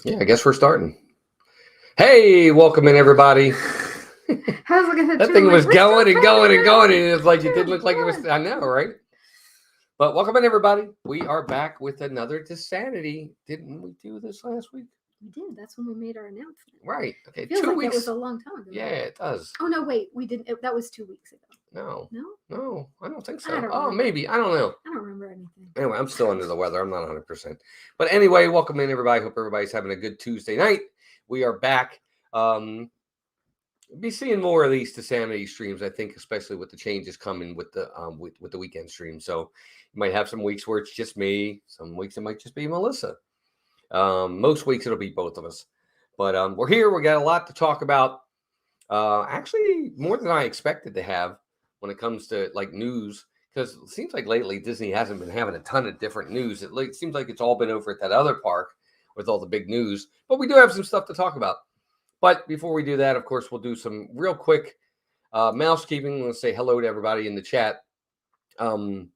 Yeah, I guess we're starting. Hey, welcome in, everybody. I was looking at That thing was going and going and going, and it's like it didn't look like it was. I know, right? But welcome in, everybody. We are back with another DISANITY. Didn't we do this last week? We did. That's when we made our announcement. Right. Okay. It feels 2 like weeks. It was a long time ago. Yeah, it does. Oh no, wait. We didn't. That was 2 weeks ago. No, I don't think so. I don't remember. Maybe. I don't know. I don't remember anything. Anyway, I'm still under the weather. I'm not 100%. But anyway, welcome in, everybody. Hope everybody's having a good Tuesday night. We are back. Be seeing more of these DISANITY streams, I think, especially with the changes coming with the with the weekend stream. So you might have some weeks where it's just me. Some weeks it might just be Melissa. Most weeks it'll be both of us. But we're here. We got a lot to talk about. Actually, more than I expected to have when it comes to like news. Because it seems like lately Disney hasn't been having a ton of different news. It seems like it's all been over at that other park with all the big news. But we do have some stuff to talk about. But before we do that, of course, we'll do some real quick mousekeeping. Let's say hello to everybody in the chat and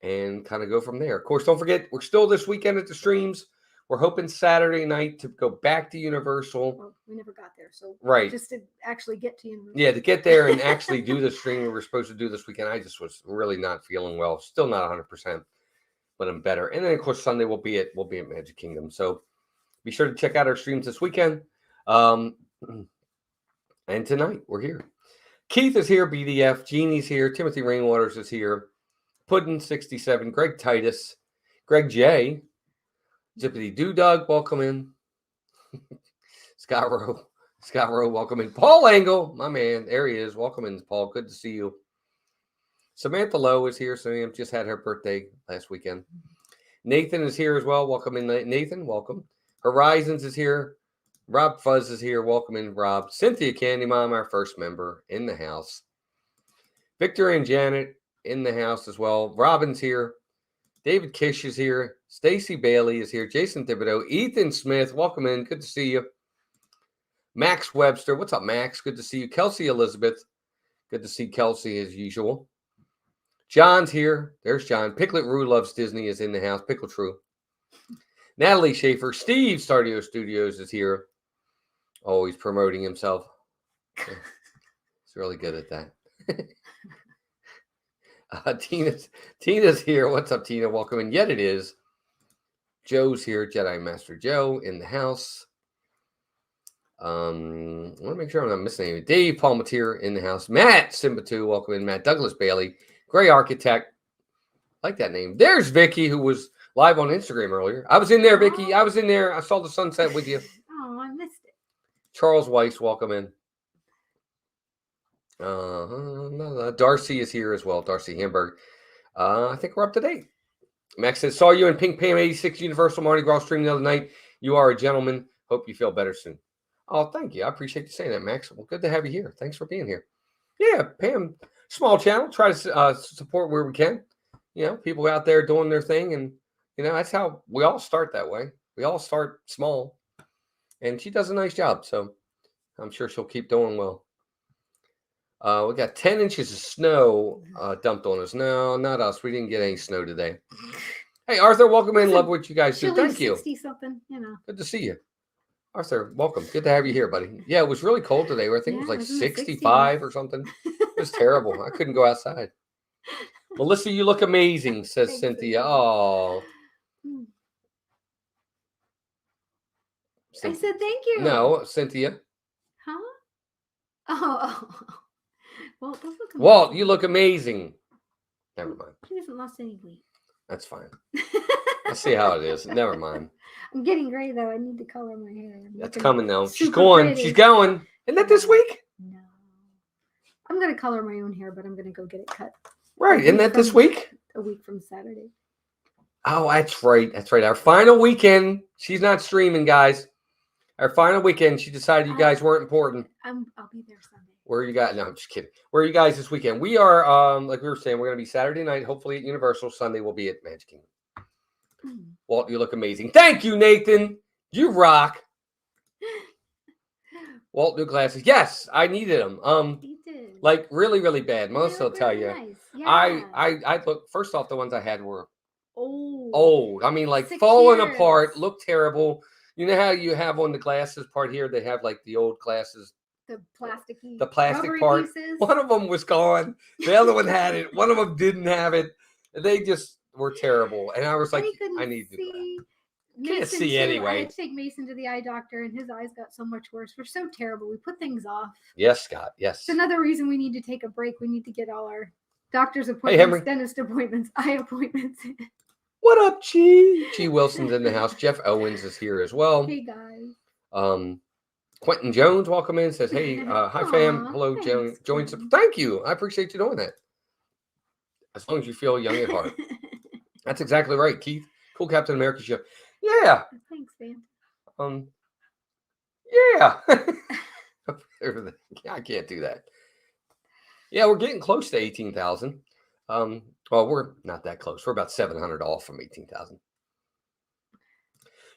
kind of go from there. Of course, don't forget, we're still this weekend at the streams. We're hoping Saturday night to go back to Universal. Well, we never got there, so right. Just to actually get to Universal. Yeah, to get there and actually do the stream we were supposed to do this weekend. I just was really not feeling well. Still not 100%, but I'm better. And then of course Sunday we'll be at Magic Kingdom. So be sure to check out our streams this weekend. And tonight we're here. Keith is here. BDF. Jeannie's here. Timothy Rainwaters is here. Puddin67. Greg Titus. Greg J. Zippity Doo Dog, welcome in. Scott Rowe, welcome in. Paul Angle, my man, there he is. Welcome in, Paul. Good to see you. Samantha Lowe is here. Samantha just had her birthday last weekend. Nathan is here as well. Welcome in, Nathan. Welcome. Horizons is here. Rob Fuzz is here. Welcome in, Rob. Cynthia Candy Mom, our first member in the house. Victor and Janet in the house as well. Robin's here. David Kish is here. Stacy Bailey is here. Jason Thibodeau. Ethan Smith, welcome in. Good to see you. Max Webster. What's up, Max? Good to see you. Kelsey Elizabeth. Good to see Kelsey as usual. John's here. There's John. Picklet Rue Loves Disney is in the house. Pickle True. Natalie Schaefer. Steve Stardio Studios is here. Always promoting himself. He's really good at that. Tina's here. What's up, Tina? Welcome in. Yet it is. Joe's here. Jedi Master Joe in the house. I want to make sure I'm not missing anything. Dave Palmatier in the house. Matt Simbatu. Welcome in. Matt Douglas Bailey. Gray Architect. I like that name. There's Vicky, who was live on Instagram earlier. I was in there, Vicky. I was in there. I saw the sunset with you. Oh, I missed it. Charles Weiss. Welcome in. Darcy is here as well. Darcy Hamburg. I think we're up to date. Max says, saw you in Pink Pam 86 Universal Mardi Gras stream the other night. You are a gentleman. Hope you feel better soon. Oh, thank you. I appreciate you saying that, Max. Well, good to have you here. Thanks for being here. Yeah, Pam, small channel. Try to support where we can. You know, people out there doing their thing. And, you know, that's how we all start that way. We all start small. And she does a nice job. So I'm sure she'll keep doing well. We got 10 inches of snow dumped on us. No, not us. We didn't get any snow today. Hey, Arthur, welcome in. Love what you guys do. Thank you. 60-something, you know. Good to see you. Arthur, welcome. Good to have you here, buddy. Yeah, it was really cold today. I think it was like 65 or something. It was terrible. I couldn't go outside. Melissa, you look amazing, says Thanks, Cynthia. Oh. I said thank you. No, Cynthia. Huh? Oh. Well, Walt, you look amazing. Never mind. She hasn't lost any weight. That's fine. Let's see how it is. Never mind. I'm getting gray though. I need to color my hair. That's coming though. She's going. Pretty. She's going. Isn't that this week? No. I'm gonna color my own hair, but I'm gonna go get it cut. Right. Isn't that this week? A week from Saturday. Oh, that's right. That's right. Our final weekend. She's not streaming, guys. Our final weekend. She decided you guys weren't important. I'll be there Sunday. Where are you guys? No, I'm just kidding. Where are you guys this weekend? We are, like we were saying, we're going to be Saturday night, hopefully at Universal. Sunday we'll be at Magic Kingdom. Walt, you look amazing. Thank you, Nathan. You rock. Walt, new glasses. Yes, I needed them. You did. Like really, really bad. Melissa will tell you. Nice. Yeah. I look. First off, the ones I had were old. old. I mean, like falling apart. Looked terrible. You know how you have on the glasses part here, they have like the old glasses, The plasticky, the plastic rubbery part. pieces. One of them was gone. The other one had it. One of them didn't have it. They just were terrible. And I was like, And he couldn't I need to do that. see. Can't Mason see too. I anyway. had to take Mason to the eye doctor, and his eyes got so much worse. We're so terrible. We put things off. Yes, Scott. Yes. It's another reason we need to take a break. We need to get all our doctor's Henry. appointments, dentist appointments, eye appointments. What up, G? G Wilson's in the house. Jeff Owens is here as well. Hey guys. Quentin Jones, welcome in. Says, hey, hi fam. Aw, Hello, thanks, join. Quentin. Thank you. I appreciate you doing that. As long as you feel young at heart. That's exactly right, Keith. Cool Captain America show. Yeah. Thanks, man. Yeah. I can't do that. Yeah, we're getting close to 18,000. Well, we're not that close. We're about 700 off from 18,000.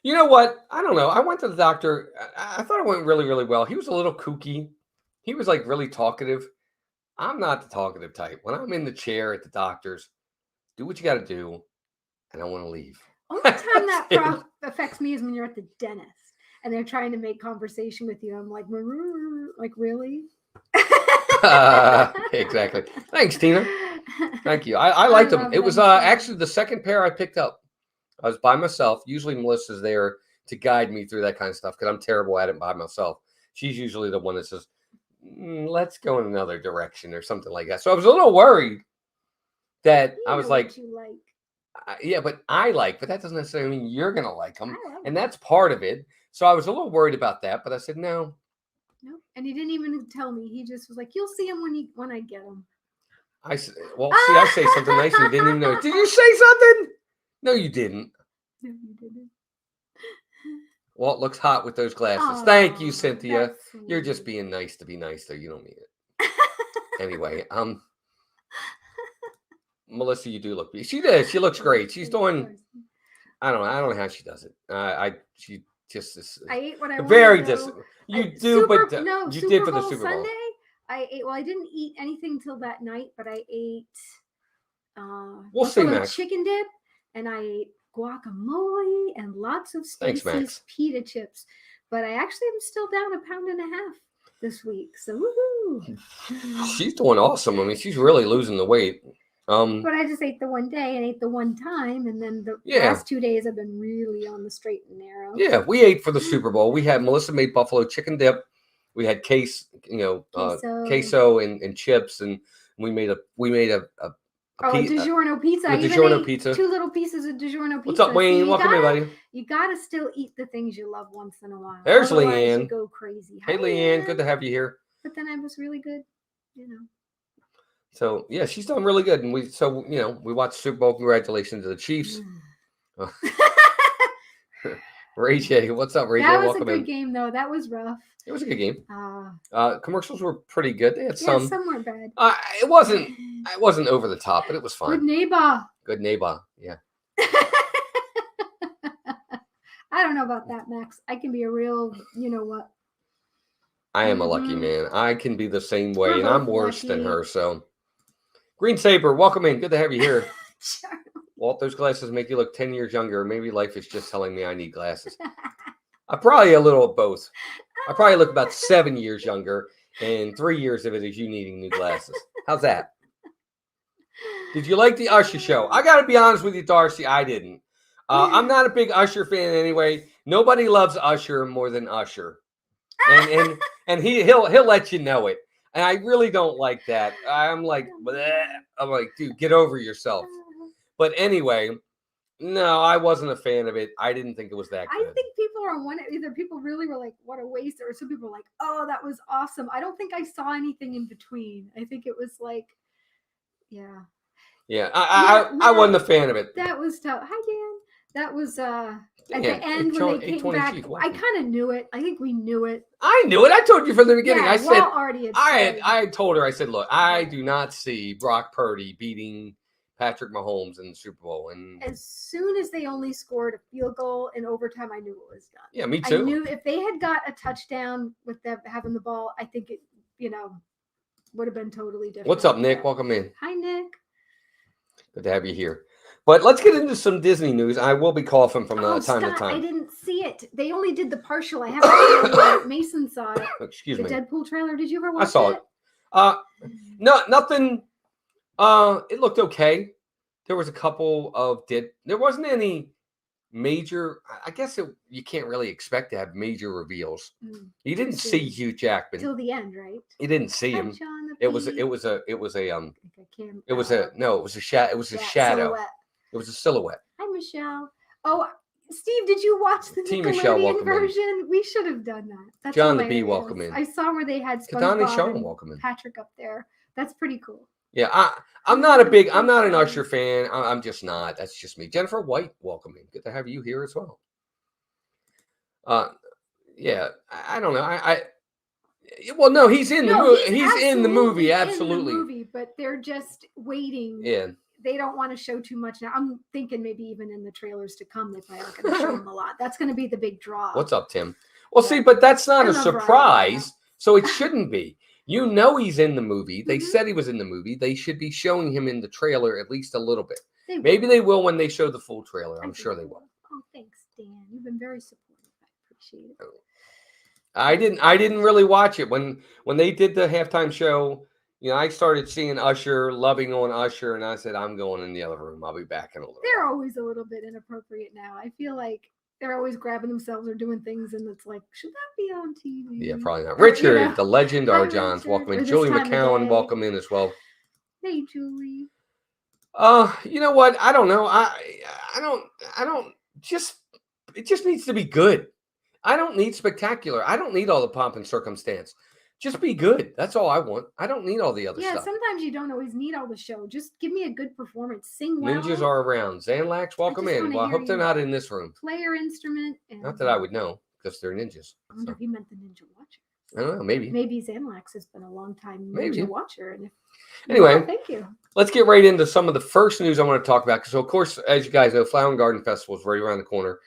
You know what? I don't know. I went to the doctor. I thought it went really, really well. He was a little kooky. He was like really talkative. I'm not the talkative type. When I'm in the chair at the doctor's, do what you got to do, and I want to leave. Only time that affects me is when you're at the dentist and they're trying to make conversation with you. I'm like really? Exactly. Thanks, Tina. Thank you. I liked them. It was actually the second pair I picked up. I was by myself. Usually Melissa's there to guide me through that kind of stuff because I'm terrible at it by myself. She's usually the one that says, let's go in another direction or something like that. So I was a little worried that I was like, yeah, but that doesn't necessarily mean you're going to like them. And that's part of it. So I was a little worried about that, but I said, no. Nope. And he didn't even tell me. He just was like, you'll see him when I get him. I say something nice and he didn't even know. Did you say something? No, you didn't. No, you didn't. Walt looks hot with those glasses. Aww, thank you, Cynthia. You're You're just being nice to be nice, though. You don't mean it. Anyway, Melissa, you do look beautiful. She does. She looks great. She's doing. I don't know how she does it. She just is. I ate what I wanted. Very distant. You do, but you Super did for the Bowl Super Bowl. Sunday, I ate. Well, I didn't eat anything till that night, but I ate. We'll see, Max. Chicken dip, and I ate guacamole and lots of Stacy's pita chips. But I actually am still down 1.5 pounds this week. So woohoo! She's doing awesome. I mean, she's really losing the weight. But I just ate the one day and ate the one time, and then the last 2 days I've been really on the straight and narrow. Yeah, we ate for the Super Bowl. We had Melissa made buffalo chicken dip. We had queso and chips, and we made a DiGiorno pizza. I even ate pizza. 2 little pieces of DiGiorno pizza. What's up, Wayne? Welcome, everybody. You gotta still eat the things you love once in a while. There's Otherwise, Leanne. you go crazy. Hey, Leanne, good to have you here. But then I was really good, So yeah, she's done really good, and we watched Super Bowl. Congratulations to the Chiefs. Ray J, what's up, Ray J? That was a good game, though. That was rough. It was a good game. Commercials were pretty good. They had some weren't bad. It wasn't over the top, but it was fun. Good neighbor. Yeah. I don't know about that, Max. I can be a real, you know what. I am a lucky man. I can be the same way, and I'm worse than her. So, Green Saber, welcome in. Good to have you here. Sure. Walt, those glasses make you look 10 years younger. Maybe life is just telling me I need glasses. I'm probably a little of both. I probably look about 7 years younger, and 3 years of it is you needing new glasses. How's that? Did you like the Usher show? I got to be honest with you, Darcy. I didn't. I'm not a big Usher fan anyway. Nobody loves Usher more than Usher, and he'll let you know it. And I really don't like that. I'm like, dude, get over yourself. But anyway, no, I wasn't a fan of it. I didn't think it was that good. I think people are either people really were like, what a waste, or some people were like, oh, that was awesome. I don't think I saw anything in between. I think it was like, yeah. Yeah, I wasn't a fan of it. That was tough. Hi, Dan. That was at the end when they came back. I kind of knew it. I think we knew it. I knew it. I told you from the beginning. Yeah, I said, I told her, I said, look, I do not see Brock Purdy beating Patrick Mahomes in the Super Bowl. And as soon as they only scored a field goal in overtime, I knew it was done. Yeah, me too. I knew if they had got a touchdown with them having the ball, I think it, would have been totally different. What's up, Nick? Welcome in. Hi, Nick. Good to have you here. But let's get into some Disney news. I will be coughing from time to I time. didn't see it. They only did the partial. I haven't seen it. Mason saw it. Excuse me. The Deadpool trailer. Did you ever watch it? I saw it. No, nothing. It looked okay. There was a couple of there wasn't any major. I guess you can't really expect to have major reveals. You didn't see Hugh Jackman till the end, right? You didn't see him. It was a shadow. Silhouette. It was a silhouette. Hi, Michelle. Oh, Steve, did you watch the Nickelodeon version? We should have done that. That's John the Bee, welcome in. I saw where they had SpongeBob and welcome in. Patrick up there. That's pretty cool. Yeah, I'm not an Usher fan. I'm just not. That's just me. Jennifer White, welcome in. Good to have you here as well. Yeah, I don't know. Well, no, he's in the movie. He's in the movie, absolutely. In the movie, but they're just waiting. Yeah. They don't want to show too much now. I'm thinking maybe even in the trailers to come, they probably aren't going to show him a lot. That's going to be the big draw. What's up, Tim? Well, see, but that's not a surprise, so it shouldn't be. You know he's in the movie. They said he was in the movie. They should be showing him in the trailer at least a little bit. Maybe they will when they show the full trailer. I'm sure they will. Oh, thanks, Dan. You've been very supportive. I appreciate it. I didn't really watch it when they did the halftime show. You know, I started seeing Usher, loving on Usher, and I said, I'm going in the other room. I'll be back in a little. They're always a little bit inappropriate now. I feel like they're always grabbing themselves or doing things, and it's like, should that be on TV? Yeah, probably not. Richard, the legend, R. Johns, welcome in. Julie McCowan, welcome in as well. Hey, Julie. You know what? I don't know. I don't. It just needs to be good. I don't need spectacular. I don't need all the pomp and circumstance. Just be good. That's all I want. I don't need all the other stuff. Yeah, sometimes you don't always need all the show. Just give me a good performance. Sing well. Ninjas are around. Zanlax, welcome in. Well, I hope they're not in this room. Play your instrument. Not that I would know, because they're ninjas. I wonder if you meant the ninja watcher. I don't know, maybe. Maybe Zanlax has been a long time ninja watcher. And anyway, thank you. Let's get right into some of the first news I want to talk about. So, of course, as you guys know, Flower and Garden Festival is right around the corner.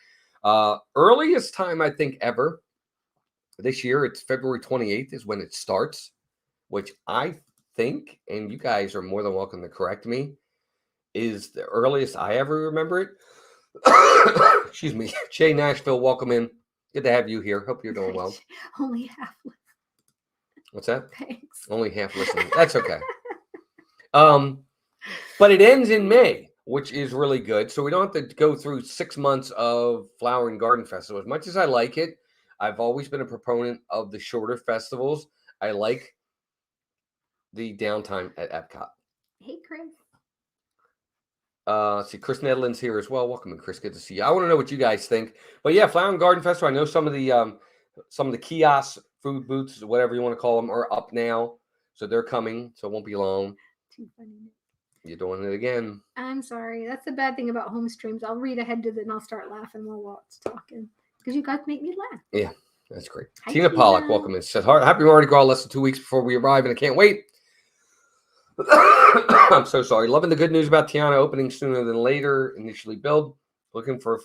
Earliest time, I think, ever. This year, it's February 28th is when it starts, which I think, and you guys are more than welcome to correct me, is the earliest I ever remember it. Excuse me. Jay Nashville, welcome in. Good to have you here. Hope you're doing well. Only half listening. What's that? Thanks. Only half listening. That's okay. But it ends in May, which is really good. So we don't have to go through 6 months of Flower and Garden Festival. As much as I like it, I've always been a proponent of the shorter festivals. I like the downtime at Epcot. Hey, Chris. See, Chris Nedlin's here as well. Welcome in, Chris. Good to see you. I want to know what you guys think. But yeah, Flower and Garden Festival. I know some of the kiosks, food booths, whatever you want to call them, are up now. So they're coming. So it won't be long. Too funny. You're doing it again. I'm sorry. That's the bad thing about home streams. I'll read ahead to it and I'll start laughing while Walt's talking. Because you guys make me laugh. Yeah, that's great. Hi, Tina Pollock, welcome in. Said, happy Mardi Gras, less than 2 weeks before we arrive, and I can't wait. I'm so sorry. Loving the good news about Tiana opening sooner than later. Initially billed. Looking forward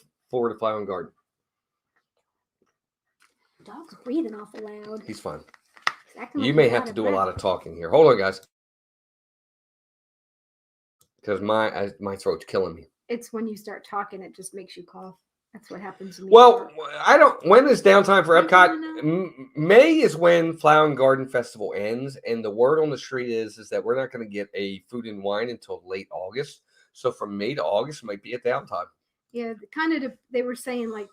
to Flower and Garden. Dog's breathing awful loud. He's fine. You may have to do a lot of talking here. Hold on, guys. Because my throat's killing me. It's when you start talking, it just makes you cough. That's what happens to me. Well, when is downtime for Epcot? May is when Flower and Garden Festival ends, and the word on the street is that we're not going to get a food and wine until late August. So from May to August might be a downtime. Yeah, they were saying like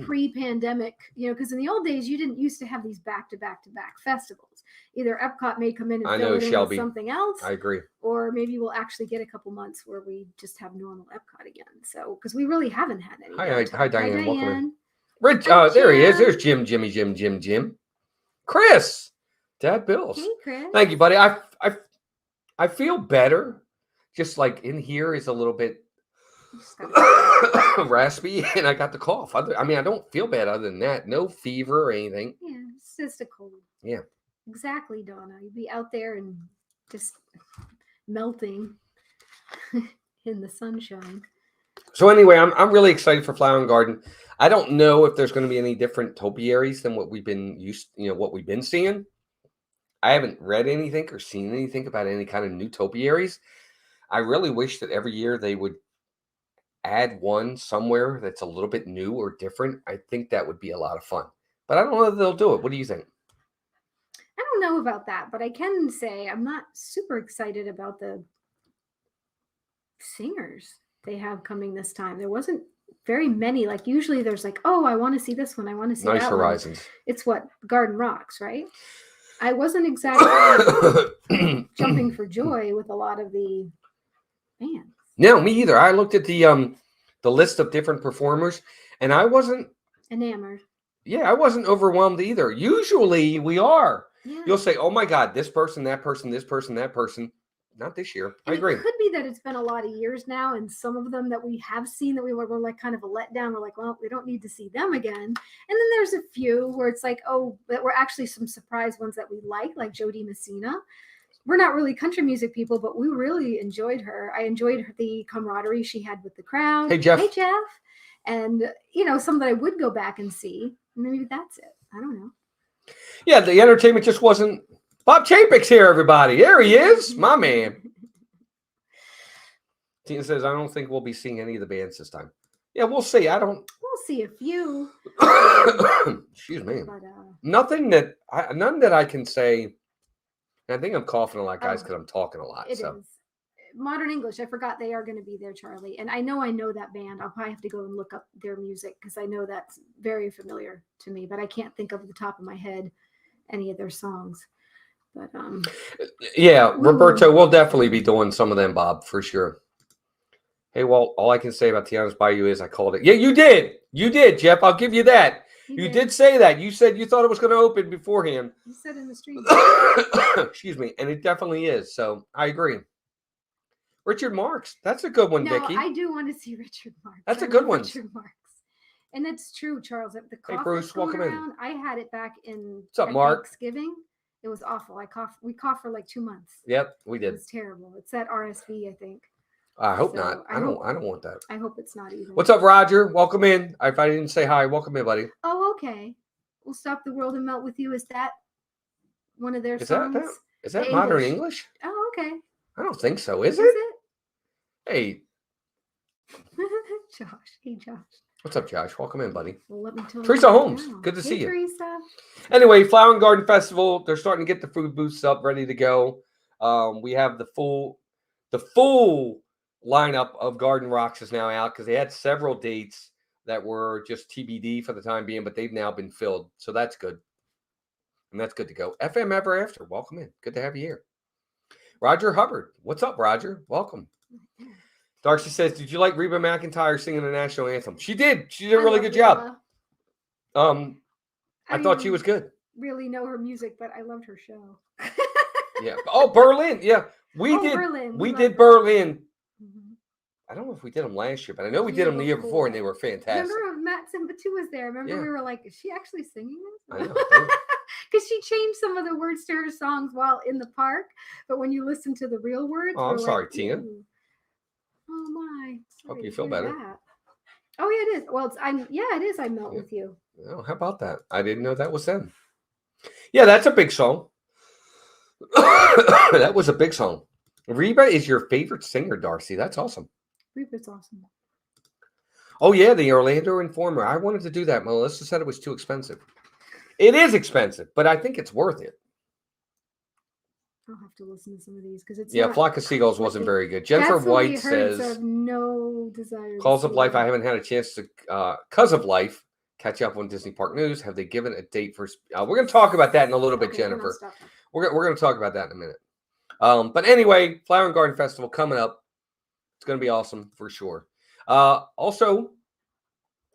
pre-pandemic, because in the old days you didn't used to have these back-to-back festivals. Either Epcot may come in and fill it in with something else. I agree. Or maybe we'll actually get a couple months where we just have normal Epcot again. So because we really haven't had any. Hi, Diane. Welcome in. Rich, there he is. There's Jim. Chris. Dad Bills. Hey, Chris. Thank you, buddy. I feel better. Just like in here is a little bit raspy, and I got the cough. I don't feel bad other than that. No fever or anything. Yeah, it's just a cold. Yeah. Exactly, Donna. You'd be out there and just melting in the sunshine. So anyway, I'm really excited for Flower and Garden. I don't know if there's going to be any different topiaries than what we've been what we've been seeing. I haven't read anything or seen anything about any kind of new topiaries. I really wish that every year they would add one somewhere that's a little bit new or different. I think that would be a lot of fun. But I don't know if they'll do it. What do you think? I don't know about that, but I can say I'm not super excited about the singers they have coming this time. There wasn't very many. Like usually there's like, oh, I want to see this one. I want to see Nice that Horizons. one. It's what? Garden Rocks, right? I wasn't exactly jumping for joy with a lot of the bands. No, me either. I looked at the list of different performers, and I wasn't enamored. Yeah, I wasn't overwhelmed either. Usually we are. Yeah. You'll say, "Oh my God, this person, that person, this person, that person." Not this year. I agree. It could be that it's been a lot of years now, and some of them that we have seen that we were like kind of a letdown. We're like, well, we don't need to see them again. And then there's a few where it's like, oh, that were actually some surprise ones that we like Jody Messina. We're not really country music people, but we really enjoyed her. I enjoyed the camaraderie she had with the crowd. Hey, Jeff. Hey, Jeff. And, some that I would go back and see. Maybe that's it. I don't know. Yeah, the entertainment just wasn't. Bob Chapek's here, everybody. There he is, my man. Tina says, I don't think we'll be seeing any of the bands this time. Yeah, we'll see. We'll see a few. Excuse me. But, none that I can say. I think I'm coughing a lot, guys, because I'm talking a lot. It is. Modern English. I forgot they are going to be there, Charlie. And I know that band. I'll probably have to go and look up their music because I know that's very familiar to me. But I can't think of the top of my head any of their songs. But yeah, Roberto, we'll definitely be doing some of them, Bob, for sure. Hey, well, all I can say about Tiana's Bayou is I called it. Yeah, you did. You did, Jeff. I'll give you that. You did say that. You said you thought it was going to open beforehand. You said in the street. Excuse me. And it definitely is. So I agree. Richard Marx. That's a good one, Vicky. I do want to see Richard Marx. That's a good one. Richard Marx. And it's true, Charles. The cough hey, Bruce, welcome around, I had it back in What's up, Mark? Thanksgiving. It was awful. We coughed for like 2 months. Yep, we did. It was terrible. It's that RSV, I think. I hope not. I don't want that. I hope it's not either. What's up, Roger? Welcome in. If I didn't say hi, welcome in, buddy. Oh, okay. We'll Stop the World and Melt with You. Is that one of their songs? Is that modern English? Oh, okay. I don't think so. Is it? Hey. Josh. Hey, Josh. What's up, Josh? Welcome in, buddy. Well, let me tell Teresa Holmes. Good to see you. Teresa. Anyway, Flower and Garden Festival. They're starting to get the food booths up, ready to go. We have the full lineup of Garden Rocks is now out because they had several dates that were just TBD for the time being, but they've now been filled. So that's good. And that's good to go. FM Ever After. Welcome in. Good to have you here. Roger Hubbard. What's up, Roger? Welcome. Darcy says, did you like Reba McEntire singing the national anthem? She did. She did a really good job. I thought she was good. Really know her music, but I loved her show. Yeah. Oh, Berlin. Yeah. We did. Berlin. We did Berlin. Mm-hmm. I don't know if we did them last year, but I know we did them the year before, and they were fantastic. Remember Matt Simbatu was there. Remember we were like, is she actually singing this? I know. Because she changed some of the words to her songs while in the park, but when you listen to the real words, I'm sorry, Tina. Oh my! Hope you feel better. That. Oh yeah, it is. Well, it is. I Melt with You. Oh, how about that? I didn't know that was them. Yeah, that's a big song. That was a big song. Reba is your favorite singer, Darcy. That's awesome. Reba's awesome. Oh yeah, the Orlando Informer. I wanted to do that. Melissa said it was too expensive. It is expensive, but I think it's worth it. I'll have to listen to some of these because it's Flock of Seagulls wasn't very good. Jennifer White says, "No desire." Calls of Life. I haven't had a chance to, cause of life, catch up on Disney Park news. Have they given a date for? We're going to talk about that in a little bit, Jennifer. We're going to talk about that in a minute. But anyway, Flower and Garden Festival coming up. It's going to be awesome for sure. Also,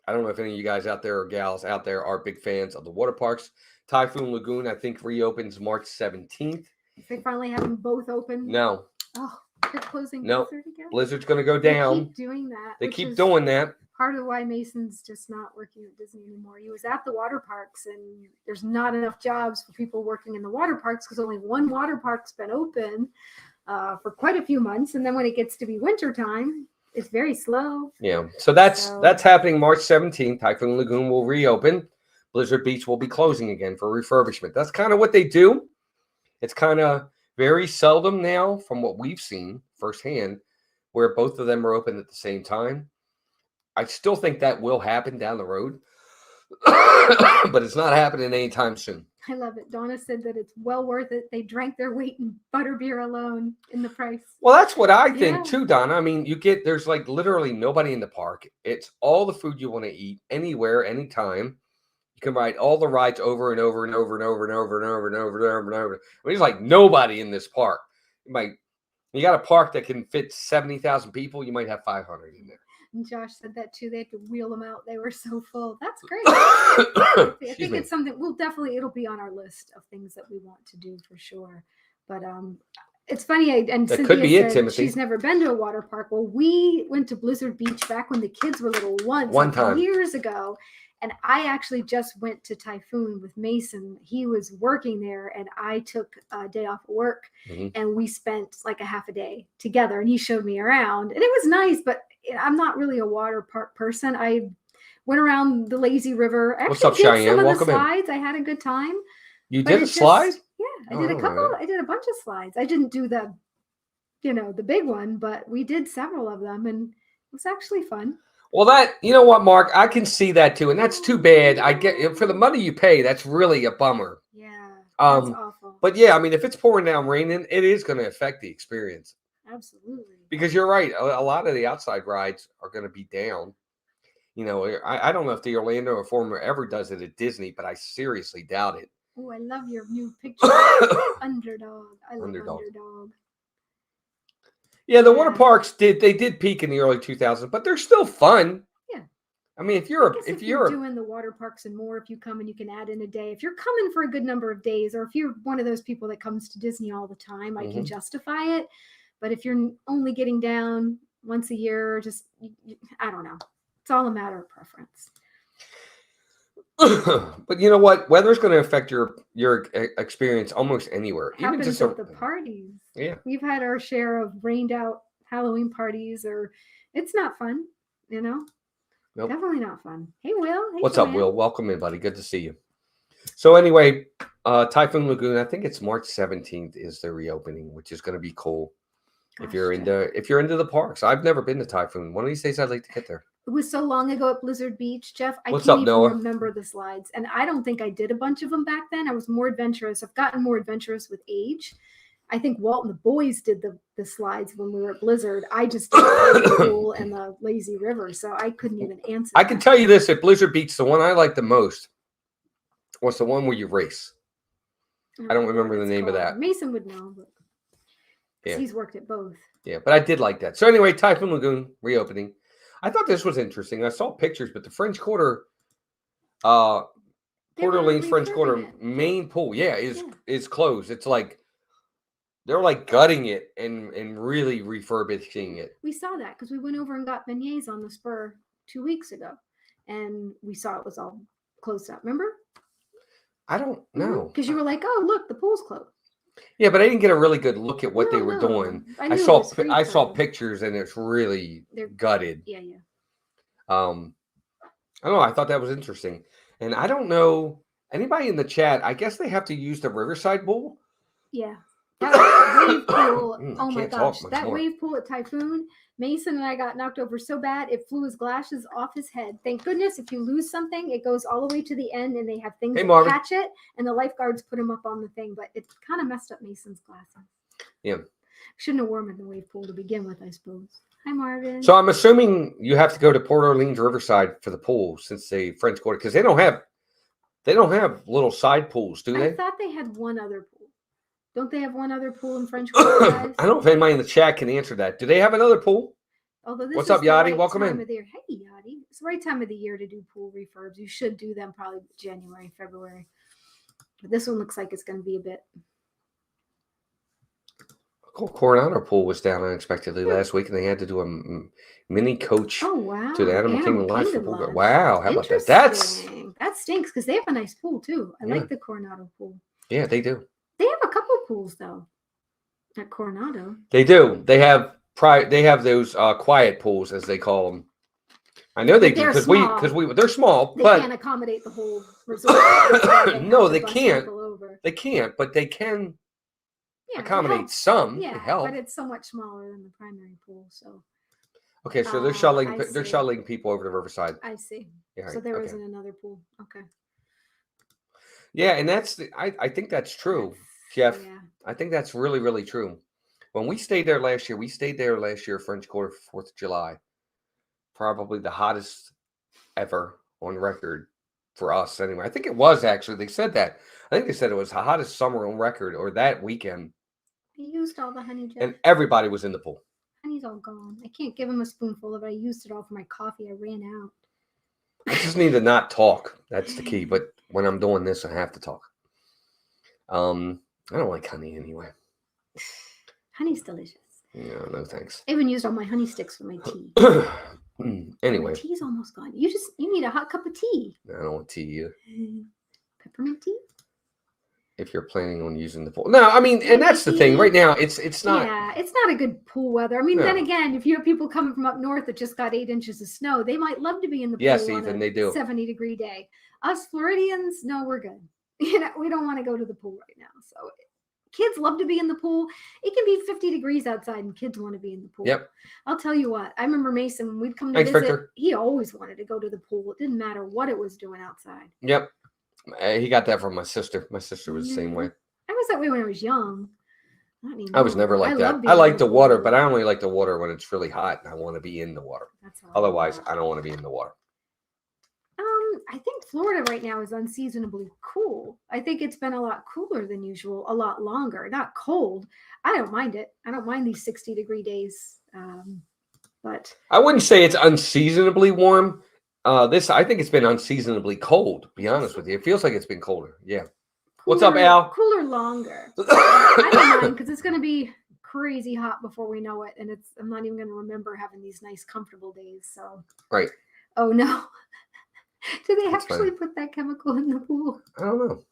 I don't know if any of you guys out there or gals out there are big fans of the water parks. Typhoon Lagoon, I think, reopens March 17th. They finally have them both open. No. Oh, they're closing no. Blizzard again? Blizzard's going to go down. They keep doing that. They keep doing that. Part of why Mason's just not working at Disney anymore. He was at the water parks, and there's not enough jobs for people working in the water parks because only one water park's been open for quite a few months. And then when it gets to be wintertime, it's very slow. Yeah. So that's happening March 17th. Typhoon Lagoon will reopen. Blizzard Beach will be closing again for refurbishment. That's kind of what they do. It's kind of very seldom now, from what we've seen, firsthand where both of them are open at the same time. I still think that will happen down the road, but it's not happening anytime soon. I love it. Donna said that it's well worth it. They drank their weight in butterbeer alone in the price. Well, that's what I think Yeah. too, Donna. I mean, there's like literally nobody in the park. It's all the food you want to eat anywhere, anytime. You can ride all the rides over and over and over and over and over and over and over and over and over. I mean, there's like nobody in this park. You got a park that can fit 70,000 people. You might have 500 in there. And Josh said that too. They had to wheel them out. They were so full. That's great. I think it's something it'll be on our list of things that we want to do for sure. But it's funny. And that Cynthia could be said it, Timothy. she's never been to a water park. Well, we went to Blizzard Beach back when the kids were little one time years ago. And I actually just went to Typhoon with Mason. He was working there, and I took a day off of work, and we spent like a half a day together. And he showed me around, and it was nice. But I'm not really a water park person. I went around the lazy river. I What's up, Cheyenne? Some of Welcome the slides. I had a good time. You did a slide? Yeah, I did a couple. I did a bunch of slides. I didn't do the big one, but we did several of them, and it was actually fun. Well, you know what, Mark? I can see that too, and that's too bad. I get for the money you pay. That's really a bummer. Yeah, that's awful. But yeah, I mean, if it's pouring down raining, it is going to affect the experience. Absolutely. Because you're right, a lot of the outside rides are going to be down. You know, I don't know if the Orlando Reformer ever does it at Disney, but I seriously doubt it. Oh, I love your new picture. Underdog. I love Underdog. Yeah, the water parks did peak in the early 2000s, but they're still fun. Yeah. I mean, if you're doing the water parks and more, if you come and you can add in a day, if you're coming for a good number of days, or if you're one of those people that comes to Disney all the time, I can justify it. But if you're only getting down once a year, just I don't know. It's all a matter of preference. But you know what? Weather's going to affect your experience almost anywhere. Even just at the parties. Yeah, we've had our share of rained out Halloween parties, or it's not fun. You know, nope. Definitely not fun. Hey, Will. Hey, what's up, Will? Welcome in, buddy. Good to see you. So anyway, Typhoon Lagoon. I think it's March 17th is the reopening, which is going to be cool. Gosh, if you're into the parks. I've never been to Typhoon. One of these days I'd like to get there. It was so long ago at Blizzard Beach, Jeff. I can't even Noah? Remember the slides. And I don't think I did a bunch of them back then. I was more adventurous. I've gotten more adventurous with age. I think Walt and the boys did the slides when we were at Blizzard. I just did the pool and the lazy river, so I couldn't even answer. I can tell you this, at Blizzard Beach, the one I liked the most was the one where you race. I don't remember the name of that. Mason would know, but he's worked at both. Yeah, but I did like that. So anyway, Typhoon Lagoon reopening. I thought this was interesting. I saw pictures, but the French Quarter, Port Orleans French Quarter main pool, is closed. It's like they're like gutting it and really refurbishing it. We saw that because we went over and got beignets on the spur 2 weeks ago, and we saw it was all closed up. Remember? I don't know because you were like, "Oh, look, the pool's closed." Yeah, but I didn't get a really good look at what they were doing. I saw pictures, and it's really gutted. Yeah. I don't know. I thought that was interesting, and I don't know anybody in the chat. I guess they have to use the Riverside pool. Yeah, that wave pool. Oh my gosh, that wave pool at Typhoon. Mason and I got knocked over so bad it flew his glasses off his head. Thank goodness, if you lose something, it goes all the way to the end, and they have things that catch it, and the lifeguards put them up on the thing. But it kind of messed up Mason's glasses. Yeah, shouldn't have worn them in the wave pool to begin with, I suppose. Hi, Marvin. So I'm assuming you have to go to Port Orleans Riverside for the pool since the French Quarter, because they don't have little side pools, do they? I thought they had one other pool. Don't they have one other pool in French Quarter? I don't know if anybody in the chat can answer that. Do they have another pool? Although this What's is up, Yachty? Right Welcome in. Hey, Yachty. It's the right time of the year to do pool refurbs. You should do them probably January, February. But this one looks like it's going to be a bit. Coronado pool was down unexpectedly last week, and they had to do a mini coach to the Animal Kingdom Lodge. Wow, how about that? That stinks because they have a nice pool too. I like the Coronado pool. Yeah, they do. They have a couple pools though at Coronado. They do. They have those quiet pools, as they call them. I know they do because they're small. They can't accommodate the whole resort. No, they can't. They can't, but they can. Yeah, it accommodate helps. some. Yeah, It help. but it's so much smaller than the primary pool. So Okay, so they're shuttling. I They're see. shuttling people over to Riverside. I see. Yeah, So there okay. isn't another pool. Okay. Yeah, and I think that's true, Jeff. Yeah. I think that's really, really true. When we stayed there last year, French Quarter, 4th of July. Probably the hottest ever on record for us anyway. I think it was actually. They said that. I think they said it was the hottest summer on record or that weekend. I used all the honey, Jeff. And everybody was in the pool. Honey's all gone. I can't give him a spoonful of it. I used it all for my coffee. I ran out. I just need to not talk. That's the key. But when I'm doing this, I have to talk. I don't like honey anyway. Honey's delicious. No thanks. I even used all my honey sticks for my tea. Anyway. My tea's almost gone. You need a hot cup of tea. I don't want tea either. Peppermint tea? If you're planning on using the pool. No, I mean, and that's the thing. Right now, it's not. Yeah, it's not a good pool weather. I mean, No. then again, if you have people coming from up north that just got 8 inches of snow, they might love to be in the pool Yes, on Ethan, a they do. 70-degree day. Us Floridians, no, we're good. We don't want to go to the pool right now. So kids love to be in the pool. It can be 50 degrees outside and kids want to be in the pool. Yep. I'll tell you what. I remember Mason, when we'd come to Thanks, visit, Victor. he always wanted to go to the pool. It didn't matter what it was doing outside. Yep. He got that from my sister. My sister was the same way. I was that way when I was young. Not anymore. I was never like that. love I like the being in water, pool. but I only like the water when it's really hot and I want to be in the water. That's all Otherwise, I don't want to be in the water. I think Florida right now is unseasonably cool. I think it's been a lot cooler than usual, a lot longer. Not cold. I don't mind it. I don't mind these 60-degree days. But I wouldn't say it's unseasonably warm. I think it's been unseasonably cold, to be honest with you. It feels like it's been colder. Yeah. What's up, Al? Cooler longer. I don't mind because it's going to be crazy hot before we know it. And I'm not even going to remember having these nice, comfortable days. So. Right. Oh, no. Do they That's actually fine. put that chemical in the pool? I don't know.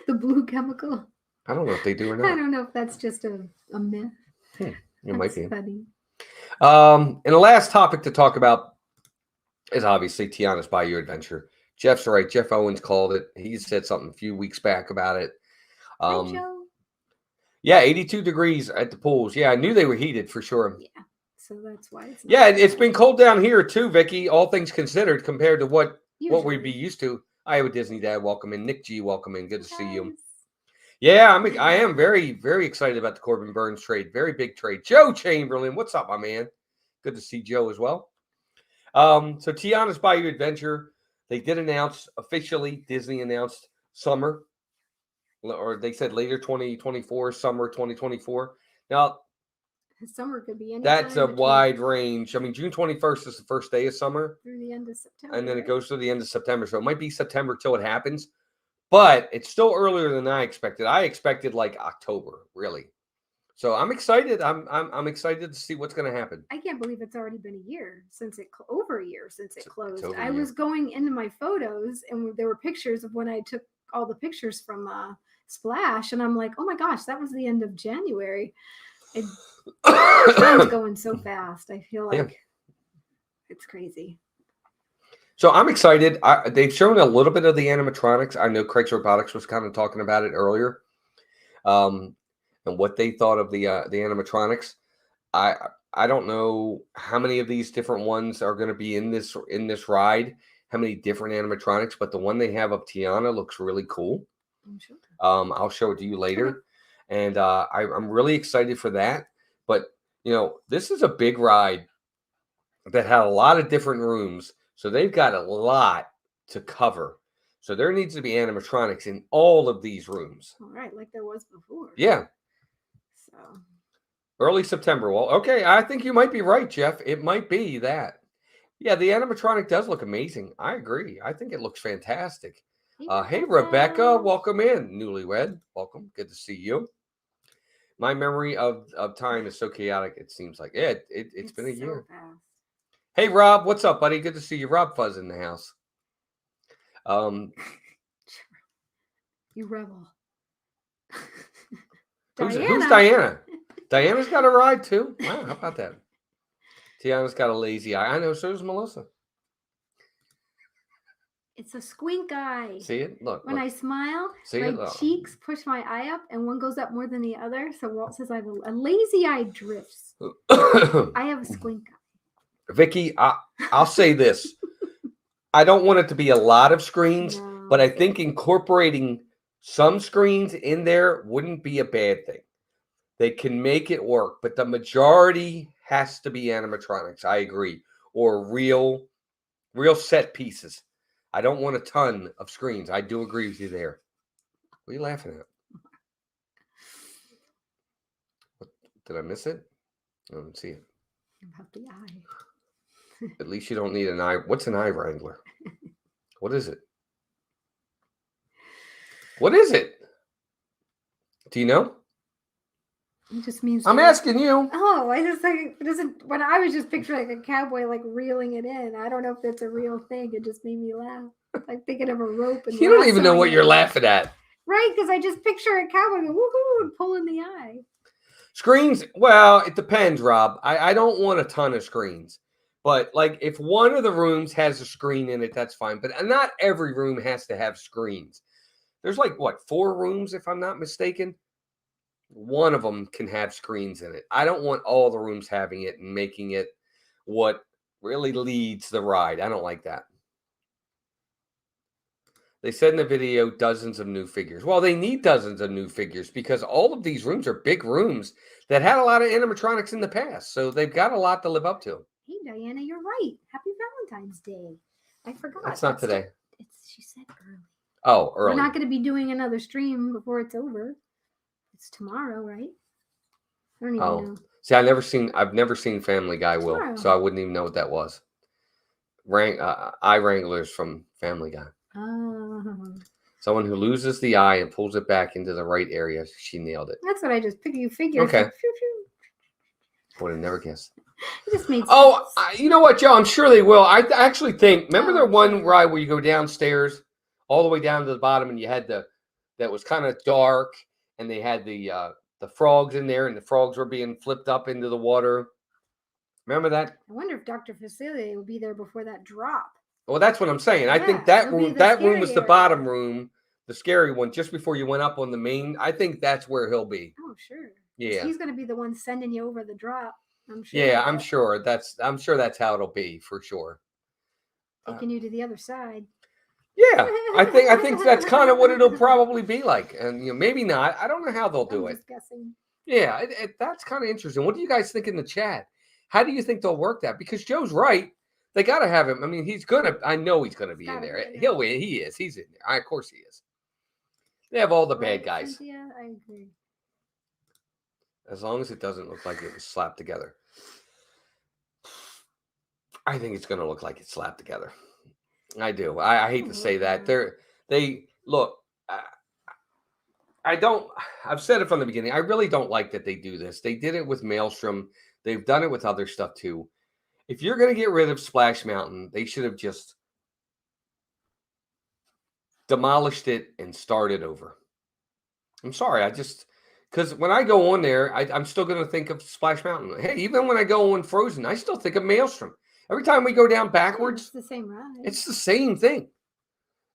The blue chemical? I don't know if they do or I not. don't know if that's just a myth. It might be. Funny. And the last topic to talk about is obviously Tiana's Bayou adventure. Jeff's right. Jeff Owens called it. He said something a few weeks back about it. Hi, Joe. Yeah, 82 degrees at the pools. Yeah, I knew they were heated for sure. Yeah, so that's why it's not. Yeah, it's been cold down here too, Vicky. All things considered, compared to what we'd be Usually. used to. Iowa Disney Dad, welcome in. Nick G, welcome in. Good to see you. Guys. Yeah, I am very, very excited about the Corbin Burns trade. Very big trade. Joe Chamberlain, what's up, my man? Good to see Joe as well. So Tiana's Bayou Adventure, they did announce officially. Disney announced summer, or they said later 2024, summer 2024. Now Summer could be any that's a time wide range. I mean, June 21st is the first day of summer, through the end of September. and then it right? goes through the end of September. So it might be September till it happens, but it's still earlier than I expected. I expected like October, really. So I'm excited. I'm excited to see what's going to happen. I can't believe it's already been a year since over a year since it closed. over a I year. was going into my photos and there were pictures of when I took all the pictures from Splash, and I'm like, oh my gosh, that was the end of January. Time's going so fast. I feel like it's crazy. So I'm excited. They've shown a little bit of the animatronics. I know Craig's Robotics was kind of talking about it earlier, and what they thought of the animatronics. I don't know how many of these different ones are going to be in this ride. How many different animatronics? But the one they have of Tiana looks really cool. I'm sure. I'll show it to you later, and I'm really excited for that. But this is a big ride that had a lot of different rooms. So they've got a lot to cover. So there needs to be animatronics in all of these rooms. All right, like there was before. Yeah. So Early September. Well, okay. I think you might be right, Jeff. It might be that. Yeah, the animatronic does look amazing. I agree. I think it looks fantastic. Hey, Rebecca. Welcome in. Newlywed. Welcome. Good to see you. My memory of time is so chaotic, it seems like. Yeah, it's been a year. Fast. Hey, Rob, what's up, buddy? Good to see you. Rob Fuzz in the house. You rebel. Who's Diana? Diana's got a ride, too. Wow, how about that? Tiana's got a lazy eye. I know, so does Melissa. It's a squint eye. See it? Look. When look. I smile, See my it? Oh. cheeks push my eye up, and one goes up more than the other. So Walt says I have a lazy eye drifts. I have a squint eye. Vicky, I'll say this. I don't want it to be a lot of screens, No. but I think incorporating some screens in there wouldn't be a bad thing. They can make it work, but the majority has to be animatronics. I agree. Or real set pieces. I don't want a ton of screens. I do agree with you there. What are you laughing at? Did I miss it? I don't see it. About the eye. At least you don't need an eye. What's an eye wrangler? What is it? What is it? Do you know? It just means I'm asking you. Oh, I just like it doesn't. When I was just picturing like a cowboy like reeling it in. I don't know if that's a real thing. It just made me laugh. Like thinking of a rope and You don't even know what lassoing you're it. laughing at. Right, because I just picture a cowboy going woohoo and pulling the eye. Screens, well, it depends, Rob. I don't want a ton of screens. But like if one of the rooms has a screen in it, that's fine. But not every room has to have screens. There's like what, 4 rooms, if I'm not mistaken. One of them can have screens in it. I don't want all the rooms having it and making it what really leads the ride. I don't like that. They said in the video dozens of new figures. Well, they need dozens of new figures because all of these rooms are big rooms that had a lot of animatronics in the past. So they've got a lot to live up to. Hey, Diana, you're right. Happy Valentine's Day. I forgot. That's not today. She said early. Oh, early. We're not going to be doing another stream before it's over. It's tomorrow, right? I don't even know. See, I've never seen Family Guy, Will, Tomorrow. so I wouldn't even know what that was. Eye Wranglers from Family Guy. Oh. Someone who loses the eye and pulls it back into the right area. She nailed it. That's what I just picked. You figured. Okay. Like, phew, phew. Would have never guessed. It just made sense. Oh, you know what, Joe? I'm sure they will. I actually think. Remember the one ride where you go downstairs, all the way down to the bottom, and you had that was kind of dark, and they had the frogs in there, and the frogs were being flipped up into the water. Remember that? I wonder if Dr. Facilier will be there before that drop. Well, that's what I'm saying. I think Yeah, that it'll be room, the that room scary was the area. bottom room, the scary one, just before you went up on the main. I think that's where he'll be. Oh, sure. Yeah. He's going to be the one sending you over the drop. I'm sure. Yeah, I'm sure that's how it'll be for sure. Taking you to the other side. Yeah, I think that's kind of what it'll probably be like, and maybe not. I don't know how they'll do I'm it. just guessing. Yeah, that's kind of interesting. What do you guys think in the chat? How do you think they'll work that? Because Joe's right. They got to have him. I mean, I know he's going to be in there. He'll win. He is. He's in there. Of course he is. They have all the bad guys. Yeah, I agree. As long as it doesn't look like it was slapped together. I think it's going to look like it's slapped together. I do. I hate to say that. They look. I've said it from the beginning. I really don't like that they do this. They did it with Maelstrom. They've done it with other stuff too. If you're going to get rid of Splash Mountain, they should have just demolished it and started over. I'm sorry. Because when I go on there, I'm still going to think of Splash Mountain. Hey, even when I go on Frozen, I still think of Maelstrom. Every time we go down backwards, it's the same ride. It's the same thing.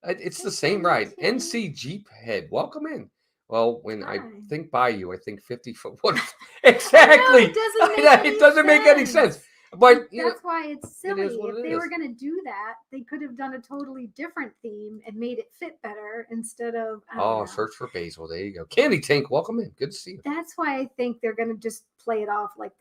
It's the same ride. NC Jeep Head, welcome in. Well, when I think Bayou, I think 50-foot. What exactly? It doesn't make any sense. But that's why it's silly. If they were going to do that, they could have done a totally different theme and made it fit better instead of. Search for Basil. There you go. Candy Tank, welcome in. Good to see you. That's why I think they're going to just play it off like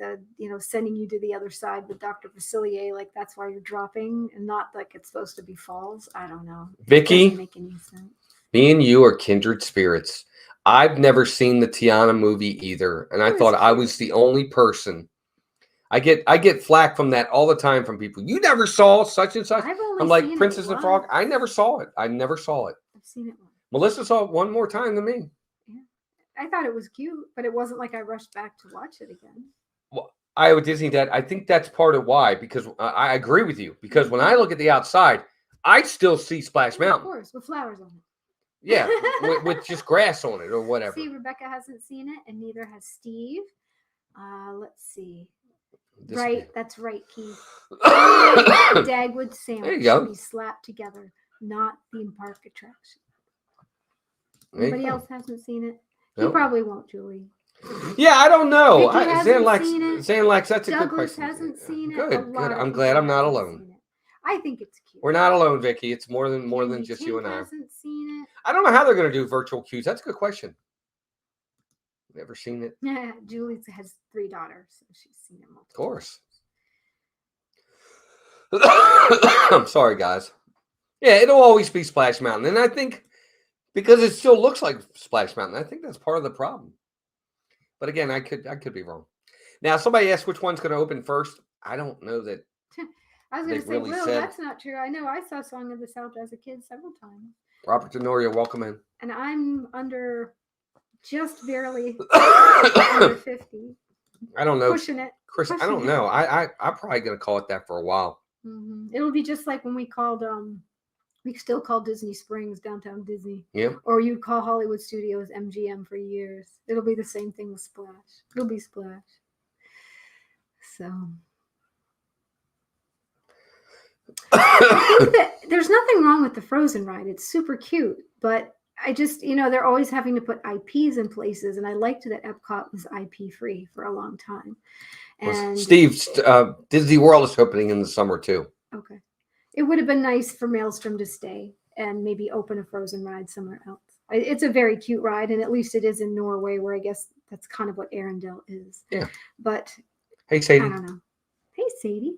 sending you to the other side with Dr. Facilier. Like that's why you're dropping and not like it's supposed to be falls. I don't know. Vicky, it doesn't make any sense. Me and you are kindred spirits. I've never seen the Tiana movie either, and I thought I was the only person. I get flack from that all the time from people. You never saw such and such. I'm like Princess and Frog. I never saw it. I've seen it once. Melissa saw it one more time than me. Yeah, I thought it was cute, but it wasn't like I rushed back to watch it again. Well, Iowa Disney Dad. I think that's part of why. Because I agree with you. Because when I look at the outside, I still see Splash Mountain. Of course, with flowers on it. Yeah, with just grass on it or whatever. See, Rebecca hasn't seen it, and neither has Steve. Let's see. That's right, Keith. Dagwood sandwich should be slapped together. not theme park attraction. There you Anybody go. else hasn't seen it? Nope. You probably won't, Julie. Yeah, I don't know. Vicky hasn't seen it. Zanlax, that's a good Douglas question. hasn't seen it. Good, A good. lot of I'm people glad I'm not haven't alone. seen it. I think it's cute. We're not alone, Vicky. It's more than Candy just Tink you and I. hasn't seen it. I don't know how they're going to do virtual queues. That's a good question. Never seen it. Yeah, Julie has 3 daughters, so she's seen it multiple. Of course. I'm sorry, guys. Yeah, it'll always be Splash Mountain, and I think because it still looks like Splash Mountain, I think that's part of the problem. But again, I could be wrong. Now, somebody asked which one's going to open first. I don't know that. I was going to say, really Will, said- that's not true. I know I saw Song of the South as a kid several times. Robert Tenorio, welcome in. And I'm just barely under 50. I don't know, Pushing it. Chris. I pushing don't it. know. I'm probably going to call it that for a while. It'll be just like when we called, we still call Disney Springs downtown Disney. Yeah. Or you'd call Hollywood Studios MGM for years. It'll be the same thing with Splash. It'll be Splash. So. I think that there's nothing wrong with the Frozen ride. It's super cute, but I just, they're always having to put IPs in places, and I liked that Epcot was IP free for a long time. And Steve, Disney World is opening in the summer too. okay, it would have been nice for Maelstrom to stay and maybe open a Frozen ride somewhere else. It's a very cute ride, and at least it is in Norway, where I guess that's kind of what Arendelle is. Yeah. But hey, Sadie. I don't know. Hey, Sadie.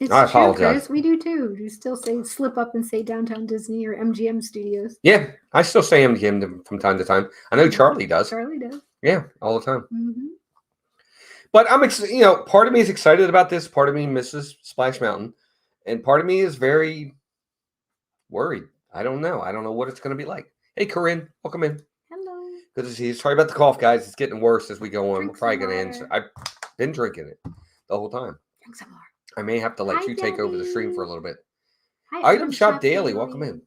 It's I true, apologize. Chris. We do too. You still slip up and say Downtown Disney or MGM Studios. Yeah, I still say MGM from time to time. I know Charlie does. Charlie does. Yeah, all the time. Mm-hmm. But I'm part of me is excited about this. Part of me misses Splash Mountain, and part of me is very worried. I don't know. I don't know what it's going to be like. Hey, Corinne, welcome in. Hello. Good to see you. Sorry about the cough, guys. It's getting worse as we go on. Drink We're probably some going to end. water. I've been drinking it the whole time. Drink some more. I may have to let Hi, you take over the stream Debbie. for a little bit. Hi, Item Shop Daily, welcome in.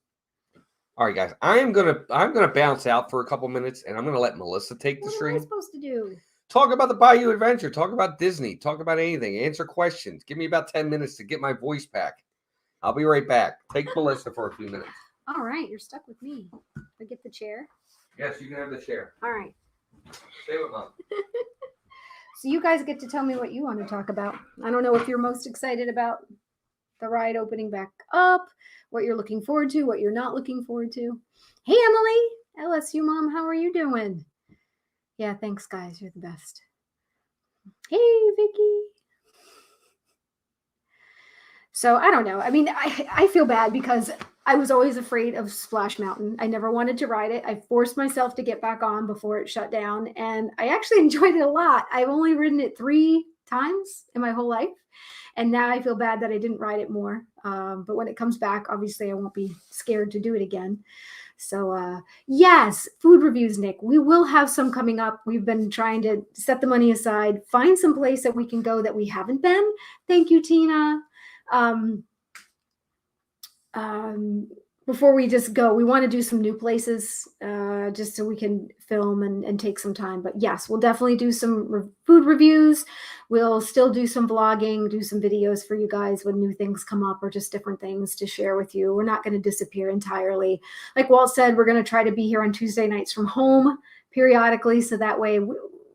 All right, guys. I'm gonna bounce out for a couple minutes, and I'm gonna let Melissa take the What am I stream. supposed to do? Talk about the Bayou Adventure. Talk about Disney. Talk about anything. Answer questions. Give me about 10 minutes to get my voice back. I'll be right back. Take Melissa for a few minutes. All right, you're stuck with me. I get the chair. Yes, you can have the chair. All right. Stay with Mom. So you guys get to tell me what you want to talk about. I don't know if you're most excited about the ride opening back up, what you're looking forward to, what you're not looking forward to. Hey, Emily, LSU mom, how are you doing? Yeah, thanks, guys. You're the best. Hey, Vicky. So I don't know. I mean, I feel bad because I was always afraid of Splash Mountain. I never wanted to ride it. I forced myself to get back on before it shut down, and I actually enjoyed it a lot. I've only ridden it 3 times in my whole life, and now I feel bad that I didn't ride it more. But when it comes back, obviously I won't be scared to do it again. So yes, food reviews, Nick. We will have some coming up. We've been trying to set the money aside, find some place that we can go that we haven't been. Thank you, Tina. Before we just go, we want to do some new places just so we can film and take some time. But yes, we'll definitely do some food reviews. We'll still do some vlogging, do some videos for you guys when new things come up or just different things to share with you. We're not going to disappear entirely. Like Walt said, we're going to try to be here on Tuesday nights from home periodically, so that way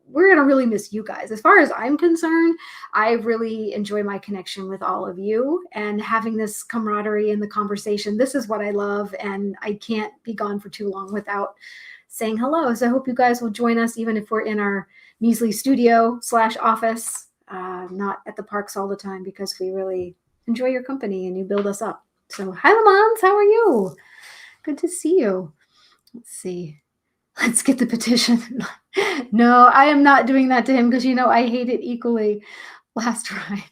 we're going to really miss you guys. As far as I'm concerned, I really enjoy my connection with all of you and having this camaraderie and the conversation. This is what I love, and I can't be gone for too long without saying hello. So I hope you guys will join us, even if we're in our measly studio/office, not at the parks all the time, because we really enjoy your company and you build us up. So hi, Lamont, how are you? Good to see you. Let's see. Let's get the petition. No, I am not doing that to him because, I hate it equally. Last ride.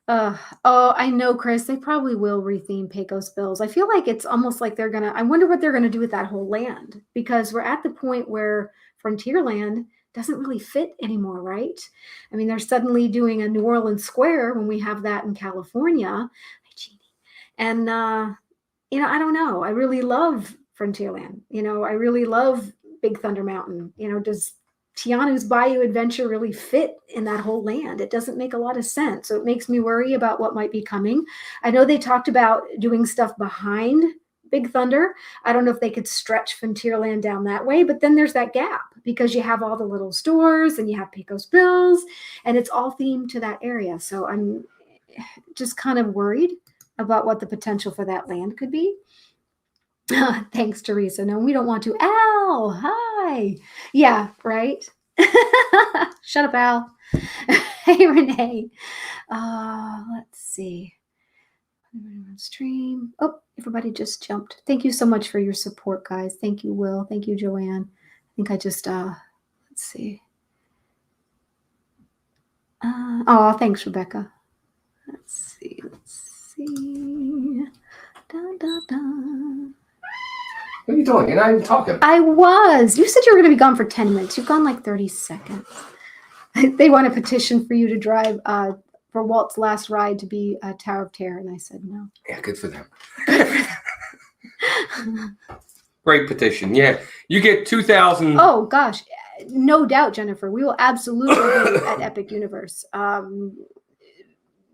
Oh, I know, Chris. They probably will retheme Pecos Bills. I feel like it's almost like I wonder what they're going to do with that whole land, because we're at the point where Frontierland doesn't really fit anymore, right? I mean, they're suddenly doing a New Orleans Square when we have that in California. Hi, Jeannie. And, I don't know. I really love Frontierland. I really love Big Thunder Mountain. Tiana's Bayou adventure really fit in that whole land? It doesn't make a lot of sense. So it makes me worry about what might be coming. I know they talked about doing stuff behind Big Thunder. I don't know if they could stretch Frontierland down that way, but then there's that gap because you have all the little stores and you have Pecos Bills and it's all themed to that area. So I'm just kind of worried about what the potential for that land could be. Thanks, Teresa. No, we don't want to. Al, hi. Yeah, right. Shut up, Al. Hey, Renee. Let's see. Stream. Oh, everybody just jumped. Thank you so much for your support, guys. Thank you, Will. Thank you, Joanne. I think I just let's see. Oh, thanks, Rebecca. Let's see. Dun, dun, dun. What are you doing? You're not even talking. I was. You said you were going to be gone for 10 minutes. You've gone like 30 seconds. They want a petition for you to drive for Walt's last ride to be a Tower of Terror, and I said no. Yeah, good for them. Great petition. Yeah, you get 2,000. Oh gosh, no doubt, Jennifer. We will absolutely be at Epic Universe.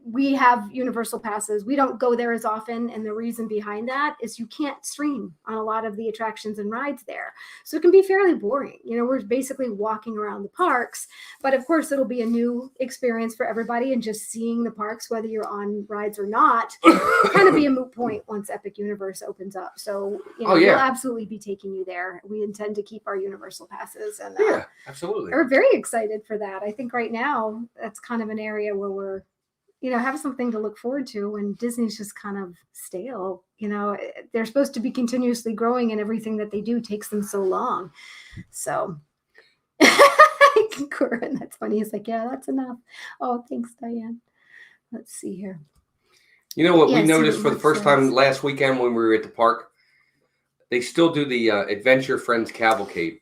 We have Universal passes. We don't go there as often, and the reason behind that is you can't stream on a lot of the attractions and rides there. So it can be fairly boring. You know, we're basically walking around the parks, but of course it'll be a new experience for everybody, and just seeing the parks, whether you're on rides or not, will kind of be a moot point once Epic Universe opens up. So, you know, we'll absolutely be taking you there. We intend to keep our Universal passes, and yeah, absolutely. We're very excited for that. I think right now that's kind of an area where we're, you know, have something to look forward to when Disney's just kind of stale. You know, they're supposed to be continuously growing, and everything that they do takes them so long. So I concur, and that's funny. He's like, yeah, that's enough. Oh, thanks, Diane. Let's see here. You know what we noticed for the first time last weekend when we were at the park? They still do the Adventure Friends Cavalcade.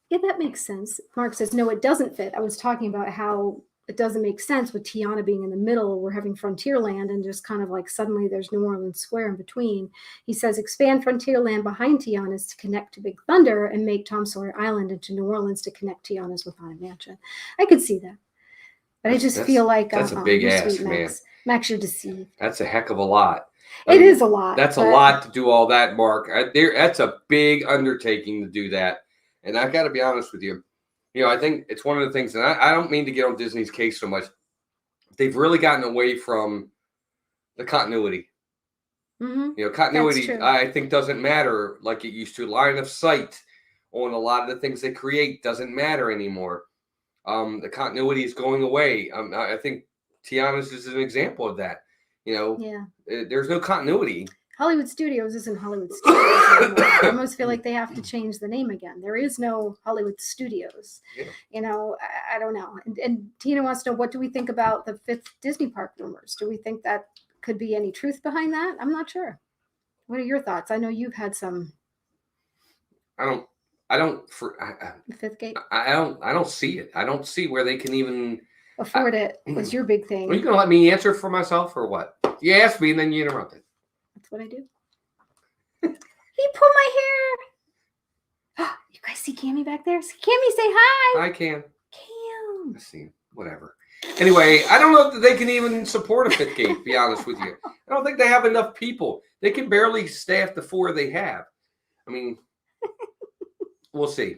Yeah, that makes sense. Mark says, no, it doesn't fit. I was talking about how it doesn't make sense with Tiana being in the middle. We're having Frontierland, and just kind of like suddenly there's New Orleans Square in between. He says expand Frontierland behind Tiana's to connect to Big Thunder, and make Tom Sawyer Island into New Orleans to connect Tiana's with Haunted Mansion. I could see that, but I just feel like that's a big ask, man. Max, you're deceived. That's a heck of a lot. It is a lot. That's a lot to do all that, Mark. That's a big undertaking to do that, and I got to be honest with you. You know, I think it's one of the things, and I don't mean to get on Disney's case so much. They've really gotten away from the continuity. Mm-hmm. You know, continuity, I think, doesn't matter like it used to. Line of sight on a lot of the things they create doesn't matter anymore. The continuity is going away. I think Tiana's is an example of that. You know, there's no continuity. Hollywood Studios isn't Hollywood Studios anymore. I almost feel like they have to change the name again. There is no Hollywood Studios. Yeah. You know, I don't know. And Tina wants to know, what do we think about the 5th Disney park rumors? Do we think that could be any truth behind that? I'm not sure. What are your thoughts? I know you've had some. I don't. The 5th gate. I don't see it. I don't see where they can even afford it. Was your big thing. Are you going to let me answer for myself or what? You asked me and then you interrupted. That's what I do. He pulled my hair. You guys see Cammy back there? Cammy, say hi. Hi, Cam. Cam. I see. Whatever. Anyway, I don't know if they can even support a 5th gate, to be honest with you. I don't think they have enough people. They can barely staff the 4 they have. I mean, we'll see.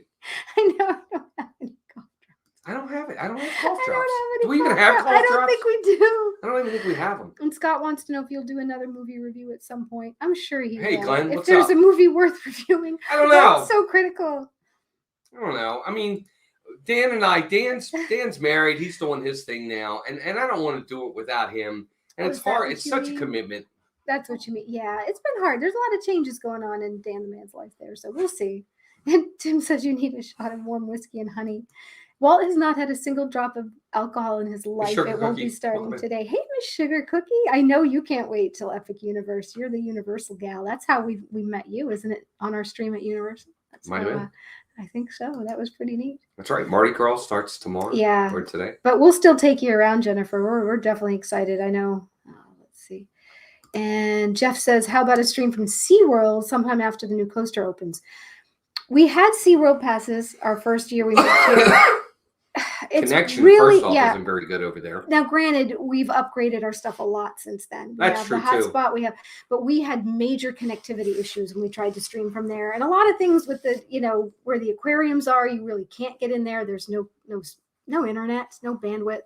I know. I don't have any golf drops. I don't have it. I don't have golf drops. I don't have any. Do we even have golf drops? I don't think we do. I don't even think we have them. And Scott wants to know if you'll do another movie review at some point. I'm sure he will. Hey, Glenn, if what's there's up? a movie worth reviewing. I don't know. That's so critical. I don't know. I mean, Dan's married. He's doing his thing now. And I don't want to do it without him. And it's hard. It's such a commitment. That's what you mean. Yeah, it's been hard. There's a lot of changes going on in Dan the Man's life there. So we'll see. And Tim says you need a shot of warm whiskey and honey. Walt has not had a single drop of alcohol in his life. It won't be starting today. Hey, Miss Sugar Cookie. I know you can't wait till Epic Universe. You're the Universal gal. That's how we met you, isn't it? On our stream at Universal. That's I think so. That was pretty neat. That's right. Mardi Gras starts tomorrow. Yeah. Or today. But we'll still take you around, Jennifer. We're definitely excited. I know. Let's see. And Jeff says, how about a stream from SeaWorld sometime after the new coaster opens? We had SeaWorld passes our first year we moved here. It's Connection, really, first off, yeah. isn't very good over there. Now, granted, we've upgraded our stuff a lot since then. We That's have true, the too. hotspot we have, but we had major connectivity issues when we tried to stream from there, and a lot of things with the, where the aquariums are, you really can't get in there. There's no internet, no bandwidth.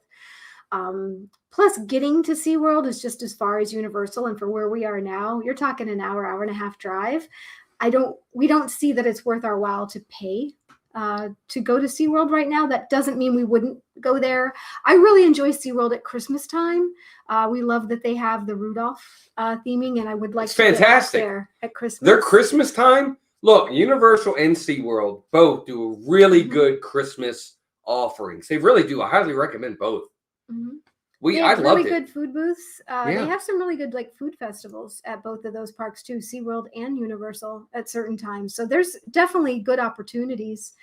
Plus, getting to SeaWorld is just as far as Universal, and for where we are now, you're talking an hour and a half drive. We don't see that it's worth our while to pay to go to SeaWorld right now. That doesn't mean we wouldn't go there. I really enjoy SeaWorld at Christmas time. We love that they have the Rudolph theming, and I would like It's to fantastic. get out there at Christmas. Their Christmas time, look, Universal and SeaWorld both do a really good Christmas offerings. They really do. I highly recommend both. They I have loved really it. good food booths. They have some really good food festivals at both of those parks too, SeaWorld and Universal at certain times. So there's definitely good opportunities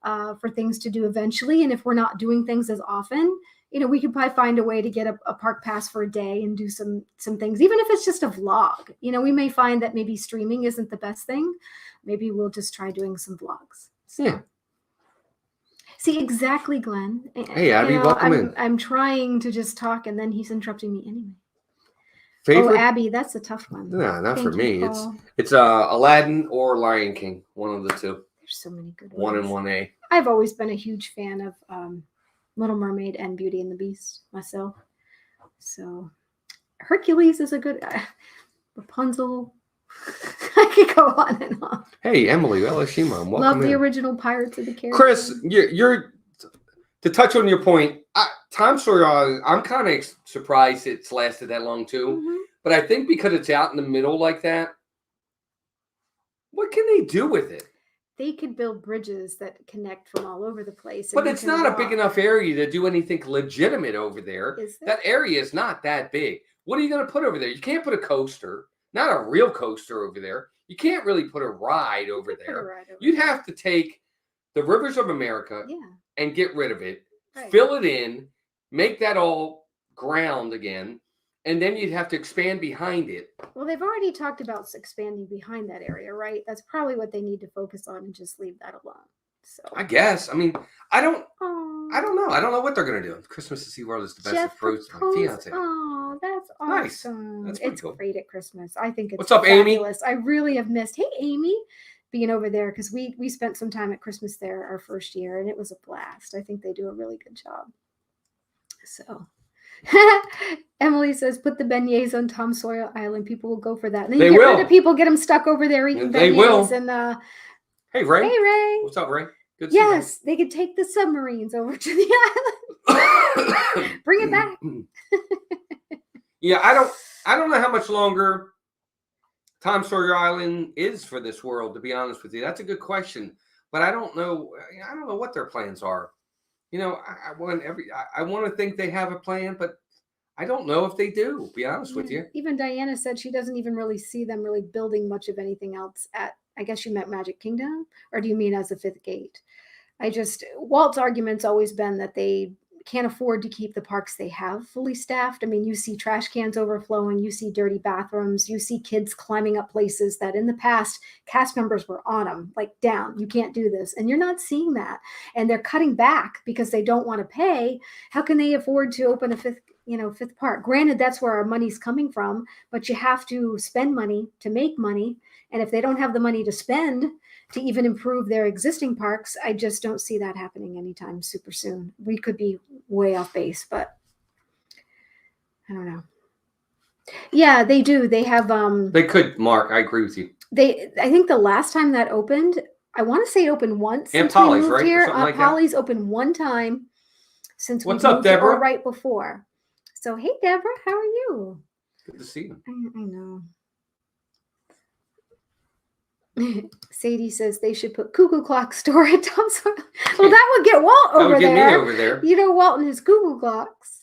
for things to do eventually. And if we're not doing things as often, we could probably find a way to get a park pass for a day and do some things, even if it's just a vlog. We may find that maybe streaming isn't the best thing. Maybe we'll just try doing some vlogs. So. Yeah. See, exactly, Glenn. Hey, Abby, welcome in. I'm trying to just talk, and then he's interrupting me anyway. Favorite? Oh, Abby, that's a tough one. No, not for me. Paul. It's Aladdin or Lion King, one of the two. There's so many good ones. 1 and 1A. I've always been a huge fan of Little Mermaid and Beauty and the Beast myself. So Hercules is a good Rapunzel. I could go on and on. Hey, Emily, LSU mom, welcome Love the in. original Pirates of the Caribbean. Chris, you're to touch on your point. Tom Sawyer, I'm kind of surprised it's lasted that long too. But I think because it's out in the middle like that, what can they do with it? They could build bridges that connect from all over the place. But it's not a big enough area to do anything legitimate over there. That area is not that big. What are you going to put over there? You can't put a coaster. Not a real coaster over there. You can't really put a ride over there. You'd have to take the Rivers of America and get rid of it, fill it in, make that all ground again, and then you'd have to expand behind it. Well, they've already talked about expanding behind that area, right? That's probably what they need to focus on and just leave that alone. So I guess. I mean, I don't know. I don't know what they're going to do. Christmas at SeaWorld is the best approach to my fiance. Oh, that's awesome. Nice. It's cool. Great at Christmas. I think it's What's up, fabulous. Amy? I really have missed. Hey, Amy, being over there because we spent some time at Christmas there our first year, and it was a blast. I think they do a really good job. So Emily says, put the beignets on Tom Sawyer Island. People will go for that. And then you get rid of people, get them stuck over there eating beignets. They will. And hey, Ray. Hey, Ray. What's up, Ray? Good to yes, see you. they could take the submarines over to the island. Bring it back. Yeah, I don't know how much longer Tom Sawyer Island is for this world, to be honest with you. That's a good question. But I don't know what their plans are. I want to think they have a plan, but I don't know if they do, to be honest with you. Even Diana said she doesn't even really see them really building much of anything else at, I guess you meant Magic Kingdom, or do you mean as a fifth gate? Walt's argument's always been that they can't afford to keep the parks they have fully staffed. I mean, you see trash cans overflowing, you see dirty bathrooms, you see kids climbing up places that in the past cast members were on them, like down, you can't do this. And you're not seeing that. And they're cutting back because they don't want to pay. How can they afford to open a fifth park? Granted, that's where our money's coming from, but you have to spend money to make money. And if they don't have the money to spend to even improve their existing parks, I just don't see that happening anytime super soon. We could be way off base, but I don't know. Yeah, they do. They have they could, Mark. I agree with you. I think the last time that opened, I want to say it opened once. Aunt Polly's, right? Here. Aunt Polly's opened one time since we moved up, Deborah? Or right before. So hey, Deborah, how are you? Good to see you. I know. Sadie says they should put Cuckoo Clock store at Tom Sawyer. Well, that would get Walt over there. That would get me over there. Walt and his Cuckoo Clocks.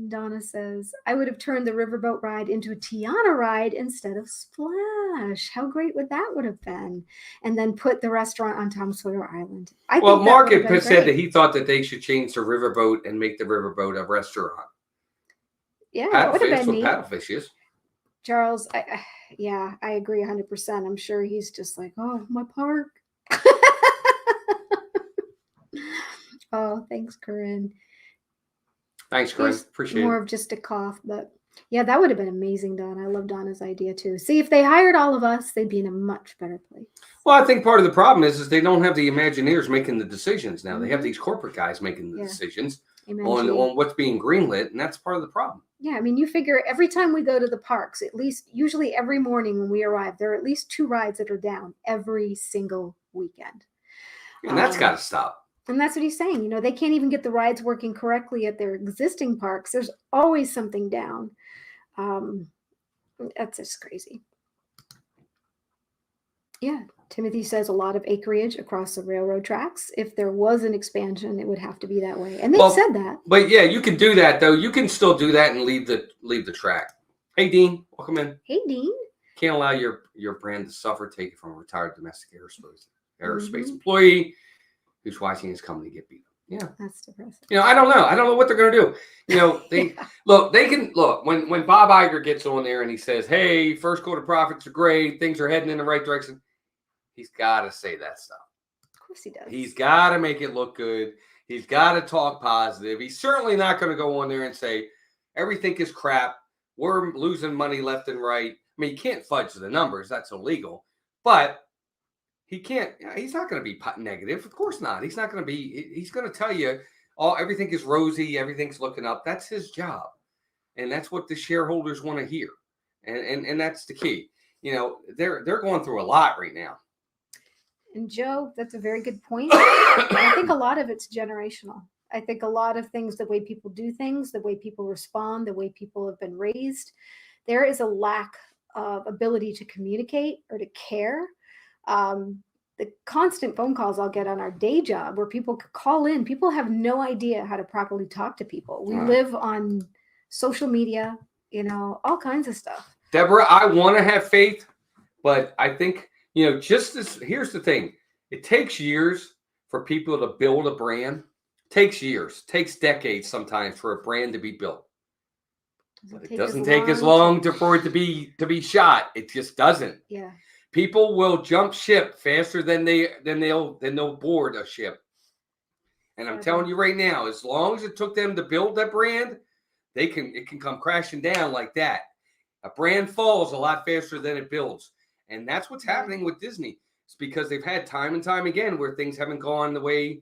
Donna says, I would have turned the riverboat ride into a Tiana ride instead of Splash. How great would that have been? And then put the restaurant on Tom Sawyer Island. Mark had said that he thought that they should change the riverboat and make the riverboat a restaurant. Yeah, that would have been neat. That's what Paddlefish is. Charles, yeah, I agree 100%. I'm sure he's just like, oh, my park. Oh, thanks, Corinne. Thanks, Corinne. He's Appreciate more it. of just a cough, but yeah, that would have been amazing, Don. I love Donna's idea too. See, if they hired all of us, they'd be in a much better place. Well, I think part of the problem is they don't have the Imagineers making the decisions now. They have these corporate guys making the decisions on what's being greenlit, and that's part of the problem. Yeah, I mean, you figure every time we go to the parks, at least usually every morning when we arrive, there are at least 2 rides that are down every single weekend. And that's got to stop. And that's what he's saying. You know, they can't even get the rides working correctly at their existing parks. There's always something down. That's just crazy. Yeah. Timothy says a lot of acreage across the railroad tracks. If there was an expansion, it would have to be that way. And they said that. But yeah, you can do that though. You can still do that and leave the track. Hey, Dean, welcome in. Hey, Dean. Can't allow your brand to suffer. Take it from a retared domestic aerospace employee who's watching his company get beat up. Yeah, that's depressing. You know, I don't know what they're going to do. You know, they look when Bob Iger gets on there and he says, "Hey, first quarter profits are great. Things are heading in the right direction." He's got to say that stuff. Of course he does. He's got to make it look good. He's got to talk positive. He's certainly not going to go on there and say everything is crap. We're losing money left and right. I mean, you can't fudge the numbers. That's illegal. But he can't. He's not going to be negative. Of course not. He's not going to be. He's going to tell you, everything is rosy. Everything's looking up. That's his job, and that's what the shareholders want to hear. And that's the key. You know, they're going through a lot right now. And Joe, that's a very good point. I think a lot of it's generational. I think a lot of things, the way people do things, the way people respond, the way people have been raised, there is a lack of ability to communicate or to care. The constant phone calls I'll get on our day job where people could call in, people have no idea how to properly talk to people. We live on social media, you know, all kinds of stuff. Deborah, I want to have faith, but I think, you know, here's the thing. It takes years for people to build a brand. It takes years, takes decades sometimes for a brand to be built. But it doesn't take as long for it to be shot. It just doesn't. Yeah. People will jump ship faster than they'll board a ship. And I'm telling you right now, as long as it took them to build that brand, it can come crashing down like that. A brand falls a lot faster than it builds. And that's what's happening with Disney. It's because they've had time and time again where things haven't gone the way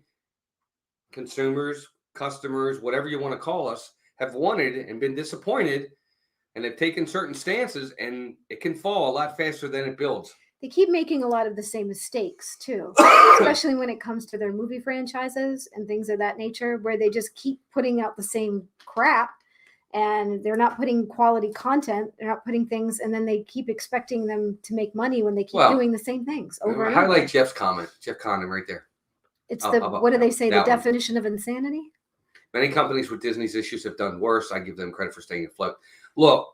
consumers, customers, whatever you want to call us, have wanted and been disappointed. And they've taken certain stances, and it can fall a lot faster than it builds. They keep making a lot of the same mistakes, too, especially when it comes to their movie franchises and things of that nature, where they just keep putting out the same crap. And they're not putting quality content. They're not putting things, and then they keep expecting them to make money when they keep doing the same things over and over. Highlight Jeff's comment. Jeff Condon right there. It's what do they say? The definition of insanity? Many companies with Disney's issues have done worse. I give them credit for staying afloat. Look,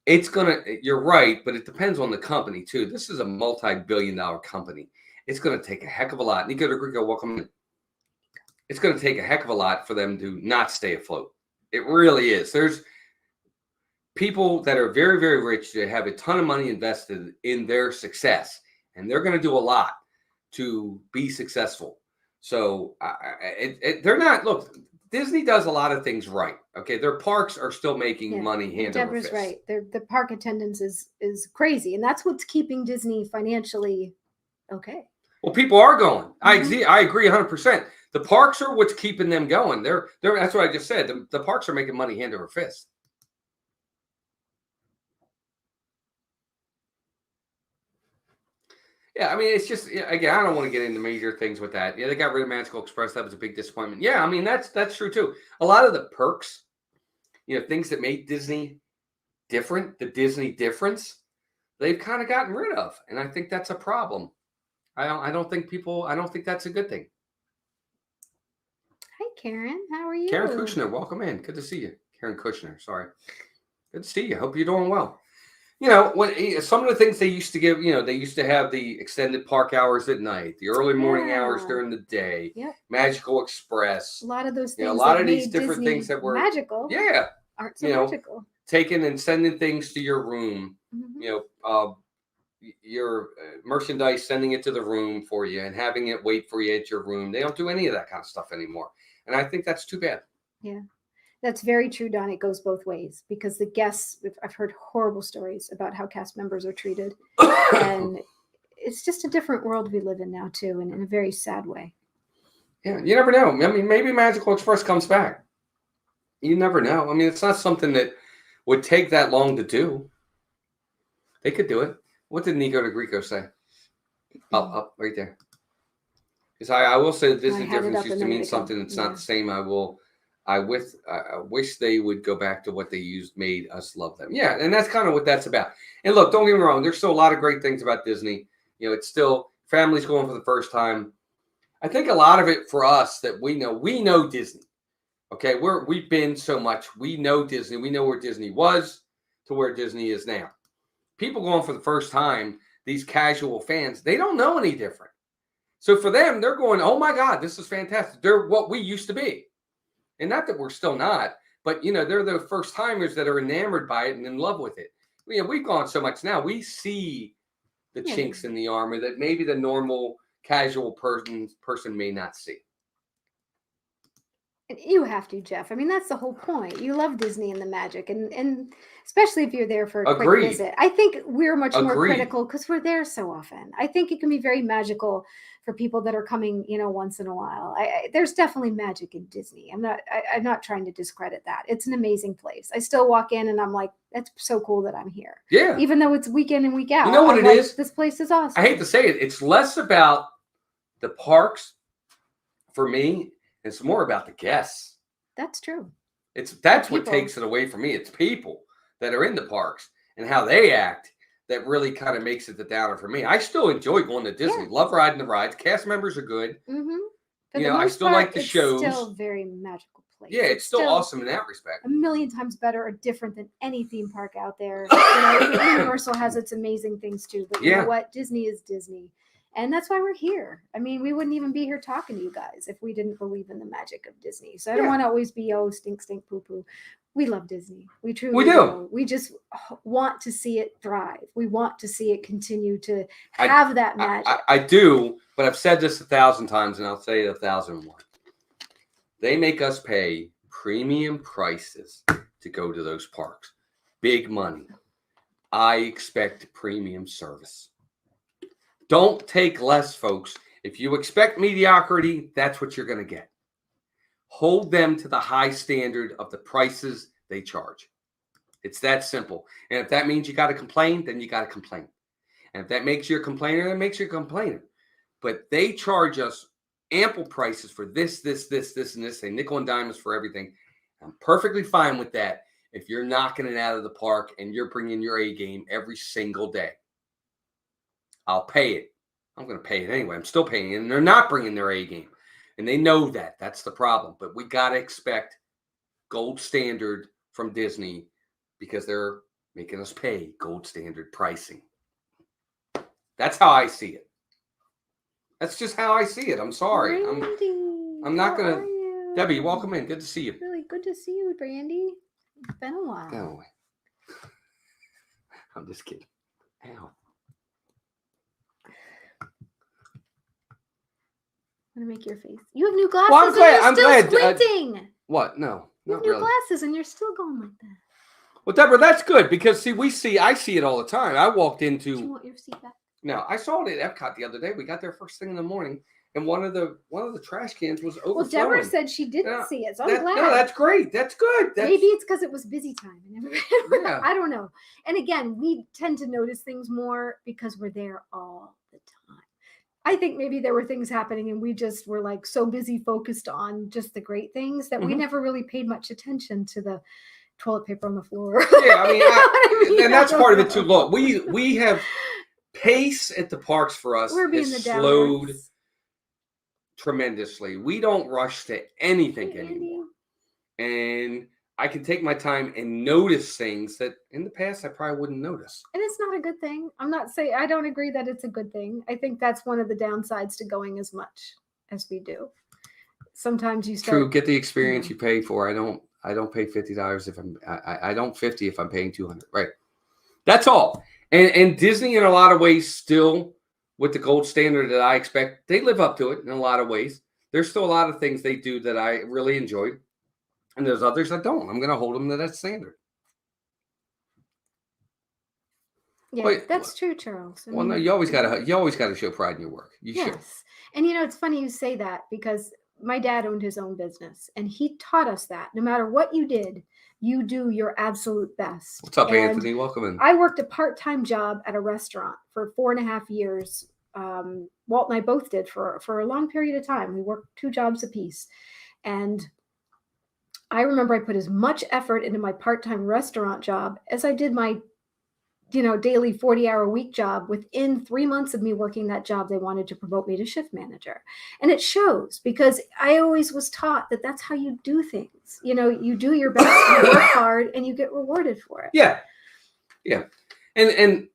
you're right, but it depends on the company too. This is a multi-billion-dollar company. It's going to take a heck of a lot. Nico DeGrigo, welcome in. It's going to take a heck of a lot for them to not stay afloat. It really is. There's people that are very, very rich that have a ton of money invested in their success, and they're going to do a lot to be successful. So they're not. Look, Disney does a lot of things right. Okay, their parks are still making money hand over fist. Deborah's right. The park attendance is crazy, and that's what's keeping Disney financially okay. Well, people are going. I agree 100%. The parks are what's keeping them going. That's what I just said. The parks are making money hand over fist. Yeah, I mean, it's just, again, I don't want to get into major things with that. Yeah, they got rid of Magical Express. That was a big disappointment. Yeah, I mean, that's true too. A lot of the perks, things that made Disney different, the Disney difference, they've kind of gotten rid of. And I think that's a problem. I don't think that's a good thing. Hi, Karen. How are you? Karen Kushner, welcome in. Good to see you. Karen Kushner, sorry. Good to see you. Hope you're doing well. When some of the things they used to give, they used to have the extended park hours at night, the early morning hours during the day, Magical Express. A lot of those things. A lot of these different things that were magical. Yeah. Aren't so magical. Taking and sending things to your room. Mhm. You know, your merchandise, sending it to the room for you and having it wait for you at your room. They don't do any of that kind of stuff anymore. And I think that's too bad. Yeah. That's very true, Don. It goes both ways because the guests, I've heard horrible stories about how cast members are treated. And it's just a different world we live in now, too, and in a very sad way. Yeah, you never know. I mean, maybe Magical Express comes back. You never know. I mean, it's not something that would take that long to do. They could do it. What did Nico de Greco say? Up, right there. Because I will say that Disney difference used to mean something that's not the same. I wish they would go back to what they used, made us love them. Yeah, and that's kind of what that's about. And look, don't get me wrong. There's still a lot of great things about Disney. You know, it's still families going for the first time. I think a lot of it for us that we know Disney. Okay, we've been so much. We know Disney. We know where Disney was to where Disney is now. People going for the first time, these casual fans, they don't know any different. So for them, they're going, oh my God, this is fantastic. They're what we used to be. And not that we're still not, but, you know, they're the first timers that are enamored by it and in love with it. You know, we've gone so much now. We see the chinks in the armor that maybe the normal casual person may not see. You have to, Jeff. I mean, that's the whole point. You love Disney and the magic, and especially if you're there for a quick visit. I think we're much more critical because we're there so often. I think it can be very magical for people that are coming, you know, once in a while. There's definitely magic in Disney. I'm not trying to discredit that. It's an amazing place. I still walk in and I'm like, that's so cool that I'm here. Yeah. Even though it's week in and week out. You know what I'm is? This place is awesome. I hate to say it. It's less about the parks for me. It's more about the guests. That's true. That's what takes it away from me. It's people that are in the parks and how they act that really kind of makes it the downer for me. I still enjoy going to Disney. Yeah. Love riding the rides. Cast members are good. Mm-hmm. You know, I still like the shows. It's still a very magical place. Yeah, it's still awesome in that respect. A million times better or different than any theme park out there. You know, Universal has its amazing things too, but you know what? Disney is Disney. And that's why we're here. I mean, we wouldn't even be here talking to you guys if we didn't believe in the magic of Disney. So I don't want to always be, stink, poo, poo. We love Disney. We truly do. We just want to see it thrive. We want to see it continue to have that magic. I do, but I've said this 1,000 times, and I'll say it 1,001. They make us pay premium prices to go to those parks. Big money. I expect premium service. Don't take less, folks. If you expect mediocrity, that's what you're going to get. Hold them to the high standard of the prices they charge. It's that simple. And if that means you got to complain, then you got to complain. And if that makes you a complainer, then makes you a complainer. But they charge us ample prices for this, and this. They nickel and dime us for everything. I'm perfectly fine with that if you're knocking it out of the park and you're bringing your A game every single day. I'll pay it. I'm going to pay it anyway. I'm still paying it. And they're not bringing their A game. And they know that. That's the problem. But we got to expect gold standard from Disney because they're making us pay gold standard pricing. That's how I see it. That's just how I see it. I'm sorry. I'm not going to. Debbie, welcome in. Good to see you. Really good to see you, Brandy. It's been a while. Go away. I'm just kidding. Ow. I'm gonna make your face. You have new glasses. Well, I'm glad. You're still squinting. What? No, you have new glasses, and you're still going like that. Well, Deborah, that's good because I see it all the time. I walked into. Do you want your seat back? No, I saw it at Epcot the other day. We got there first thing in the morning, and one of the trash cans was overflowing. Well, Deborah said she didn't see it, so I'm glad. No, that's great. That's good. Maybe it's because it was busy time. Yeah. I don't know. And again, we tend to notice things more because we're there all the time. I think maybe there were things happening and we just were like so busy focused on just the great things that we never really paid much attention to the toilet paper on the floor. Yeah, I mean, and that's part of it too. Look, we have pace at the parks for us has slowed tremendously. We don't rush to anything anymore. And I can take my time and notice things that in the past I probably wouldn't notice. And it's not a good thing. I'm not saying I don't agree that it's a good thing. I think that's one of the downsides to going as much as we do. Sometimes you start. True, get the experience you pay for. I don't pay $50 if I don't $50 if I'm paying $200. Right. That's all. And Disney, in a lot of ways, still with the gold standard that I expect, they live up to it in a lot of ways. There's still a lot of things they do that I really enjoy, and there's others I don't. I'm going to hold them to that standard. Yeah, Well, that's true, Charles. Well, no, you always got to show pride in your work. You should. Yes. And it's funny you say that, because my dad owned his own business, and he taught us that no matter what you did, you do your absolute best. What's up, And Anthony? Welcome in. I worked a part-time job at a restaurant for 4.5 years. Walt and I both did for a long period of time. We worked 2 jobs apiece. And I remember I put as much effort into my part-time restaurant job as I did my daily 40-hour week job. Within 3 months of me working that job, they wanted to promote me to shift manager. And it shows, because I always was taught that that's how you do things. You do your best, you work hard, and you get rewarded for it. Yeah. Yeah. And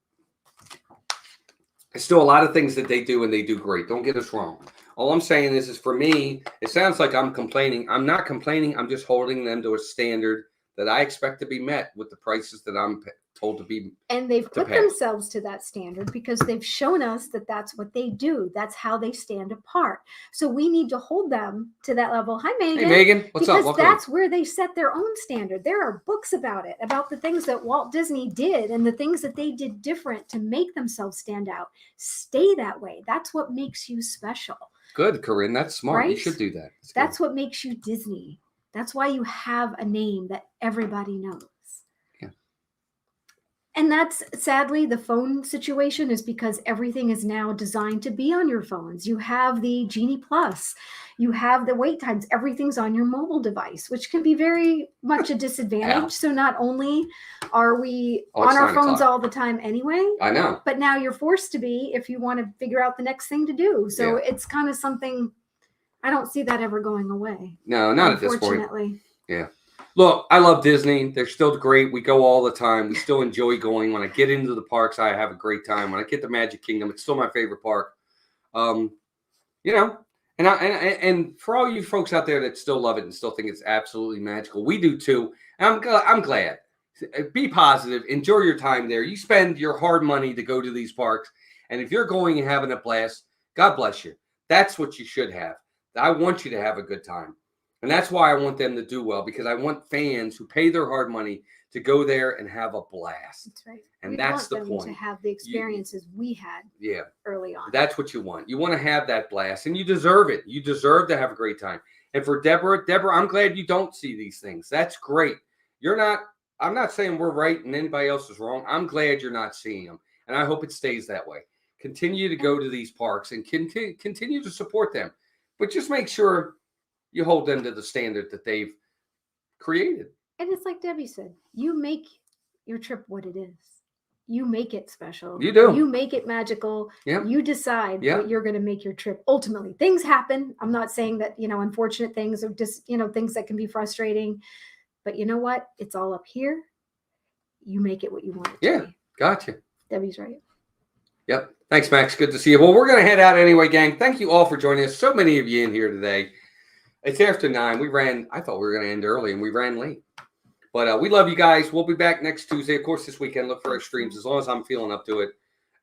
there's still a lot of things that they do, and they do great. Don't get us wrong. All I'm saying is for me, it sounds like I'm complaining. I'm not complaining. I'm just holding them to a standard that I expect to be met with the prices that I'm told to be. And they've put themselves to that standard because they've shown us that that's what they do. That's how they stand apart. So we need to hold them to that level. Hi, Megan. Hey, Megan. What's up? Because that's where they set their own standard. There are books about it, about the things that Walt Disney did and the things that they did different to make themselves stand out. Stay that way. That's what makes you special. Good, Corinne. That's smart. Right? You should do that. That's what makes you Disney. That's why you have a name that everybody knows. Yeah. And that's sadly the phone situation, is because everything is now designed to be on your phones. You have the Genie Plus, you have the wait times, everything's on your mobile device, which can be very much a disadvantage. Yeah. So not only are we on our phones all the time anyway, I know, but now you're forced to be if you want to figure out the next thing to do. So it's kind of something. I don't see that ever going away. No, not at this point. Unfortunately. Yeah. Look, I love Disney. They're still great. We go all the time. We still enjoy going. When I get into the parks, I have a great time. When I get to Magic Kingdom, it's still my favorite park. And for all you folks out there that still love it and still think it's absolutely magical, we do too. And I'm glad. Be positive. Enjoy your time there. You spend your hard money to go to these parks, and if you're going and having a blast, God bless you. That's what you should have. I want you to have a good time. And that's why I want them to do well, because I want fans who pay their hard money to go there and have a blast. That's right. And that's the point. point. To have the experiences we had early on. That's what you want. You want to have that blast, and you deserve it. You deserve to have a great time. And for Deborah, I'm glad you don't see these things. That's great. I'm not saying we're right and anybody else is wrong. I'm glad you're not seeing them. And I hope it stays that way. Continue to go to these parks and continue to support them. But just make sure you hold them to the standard that they've created. And it's like Debbie said, you make your trip what it is. You make it special. You do. You make it magical. Yep. You decide what you're going to make your trip. Ultimately, things happen. I'm not saying that, unfortunate things or just, things that can be frustrating. But you know what? It's all up here. You make it what you want it to be. Gotcha. Debbie's right. Yep. Thanks, Max. Good to see you. Well, we're going to head out anyway, gang. Thank you all for joining us. So many of you in here today. It's after 9. I thought we were going to end early, and we ran late. But we love you guys. We'll be back next Tuesday. Of course, this weekend, look for our streams as long as I'm feeling up to it.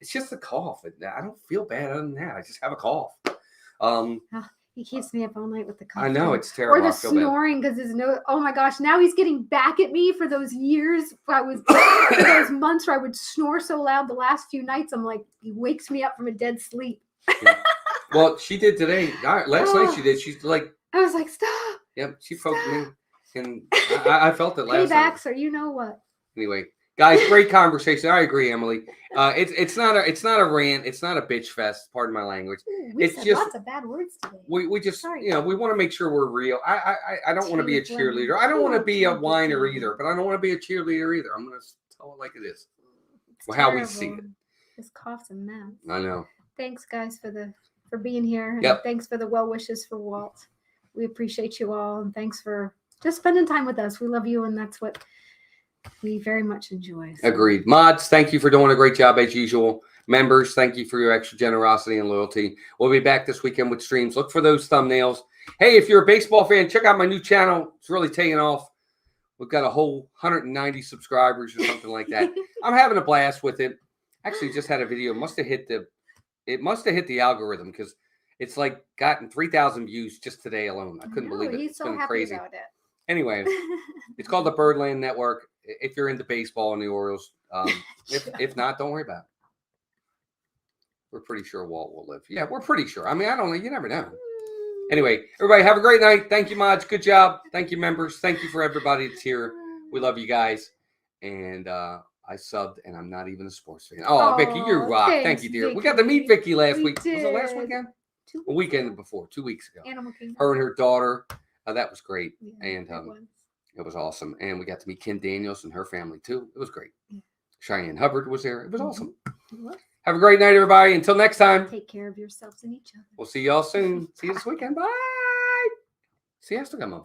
It's just a cough. I don't feel bad other than that. I just have a cough. He keeps me up all night with the cough. I know, it's terrible. Or the snoring, because oh my gosh, now he's getting back at me for those years. For those months where I would snore so loud the last few nights. I'm like, he wakes me up from a dead sleep. Yeah. Well, she did today. Last night she did. She's like, I was like, stop. Yep, she poked me. And I felt it last night. Paybacks, or you know what. Anyway, guys, great conversation. I agree, Emily. It's not a rant. It's not a bitch fest. Pardon my language. We said lots of bad words today. We just we want to make sure we're real. I don't want to be a cheerleader. I don't want to be a whiner either, but I don't want to be a cheerleader either. I'm going to tell it like it is. How we see it. This cough's a mess. I know. Thanks, guys, for being here. And thanks for the well wishes for Walt. We appreciate you all, and thanks for just spending time with us. We love you, and that's what we very much enjoy. So. Agreed. Mods, thank you for doing a great job as usual. Members, thank you for your extra generosity and loyalty. We'll be back this weekend with streams. Look for those thumbnails. Hey, if you're a baseball fan, check out my new channel. It's really taking off. We've got a whole 190 subscribers or something like that. I'm having a blast with it. Actually, just had a video. It must have hit the algorithm because it's like gotten 3,000 views just today alone. I couldn't believe it. He's It's so been happy crazy. about it. Anyway, it's called the Birdland Network. If you're into baseball and the Orioles, if not, don't worry about it. We're pretty sure Walt will live. Yeah, we're pretty sure. I mean, I don't know. You never know. Anyway, everybody have a great night. Thank you, mods. Good job. Thank you, members. Thank you for everybody that's here. We love you guys. And I subbed, and I'm not even a sports fan. Oh, Vicky, you rock. Thank you, dear. Vicky. We got to meet Vicky last week. Did. Was it last weekend? 2 weeks A weekend ago. before, 2 weeks ago. Animal Kingdom. Her and her daughter. That was great. Yeah, And it was awesome. And we got to meet Kim Daniels and her family, too. It was great. Yeah. Cheyenne Hubbard was there. It was awesome. What? Have a great night, everybody. Until next time. Take care of yourselves and each other. We'll see y'all soon. See you this weekend. Bye. See, I still got my